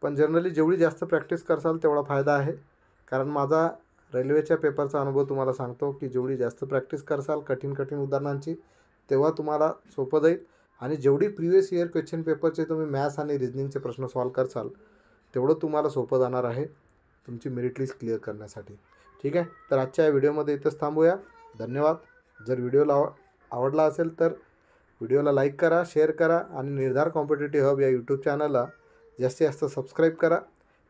पण जनरली जेवढी जास्त प्रॅक्टिस करसाल तेवढा फायदा आहे. कारण माझा रेल्वेच्या पेपरचा अनुभव तुम्हाला सांगतो की जेवढी जास्त प्रॅक्टिस करसाल कठीण उदाहरणांची तेव्हा तुम्हाला सोपं जाईल. आणि जेवढी प्रिव्हियस इयर क्वेश्चन पेपरचे तुम्ही मॅथ्स आणि रिजनिंगचे प्रश्न सॉल्व करसाल तेवढं तुम्हाला सोपं जाणार आहे तुमची मेरिट लिस्ट क्लिअर करण्यासाठी. ठीक आहे. तर आजच्या या व्हिडिओमध्ये इथंच थांबूया. धन्यवाद. जर व्हिडिओला आवडला असेल तर व्हिडिओला लाईक करा, शेअर करा आणि निर्धार कॉम्पिटेटिव्ह हब या यूट्यूब चॅनलला जास्तीत जास्त सबस्क्राईब करा.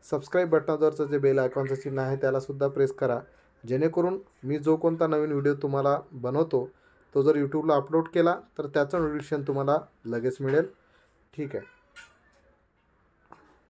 सबस्क्राईब बटनावरचं जे बेल आयकॉनचं चिन्ह आहे त्यालासुद्धा प्रेस करा, जेणेकरून मी जो कोणता नवीन व्हिडिओ तुम्हाला बनवतो तो जर यूट्यूबला अपलोड केला तर त्याचं नोटिफिकेशन तुम्हाला लगेच मिळेल. ठीक आहे.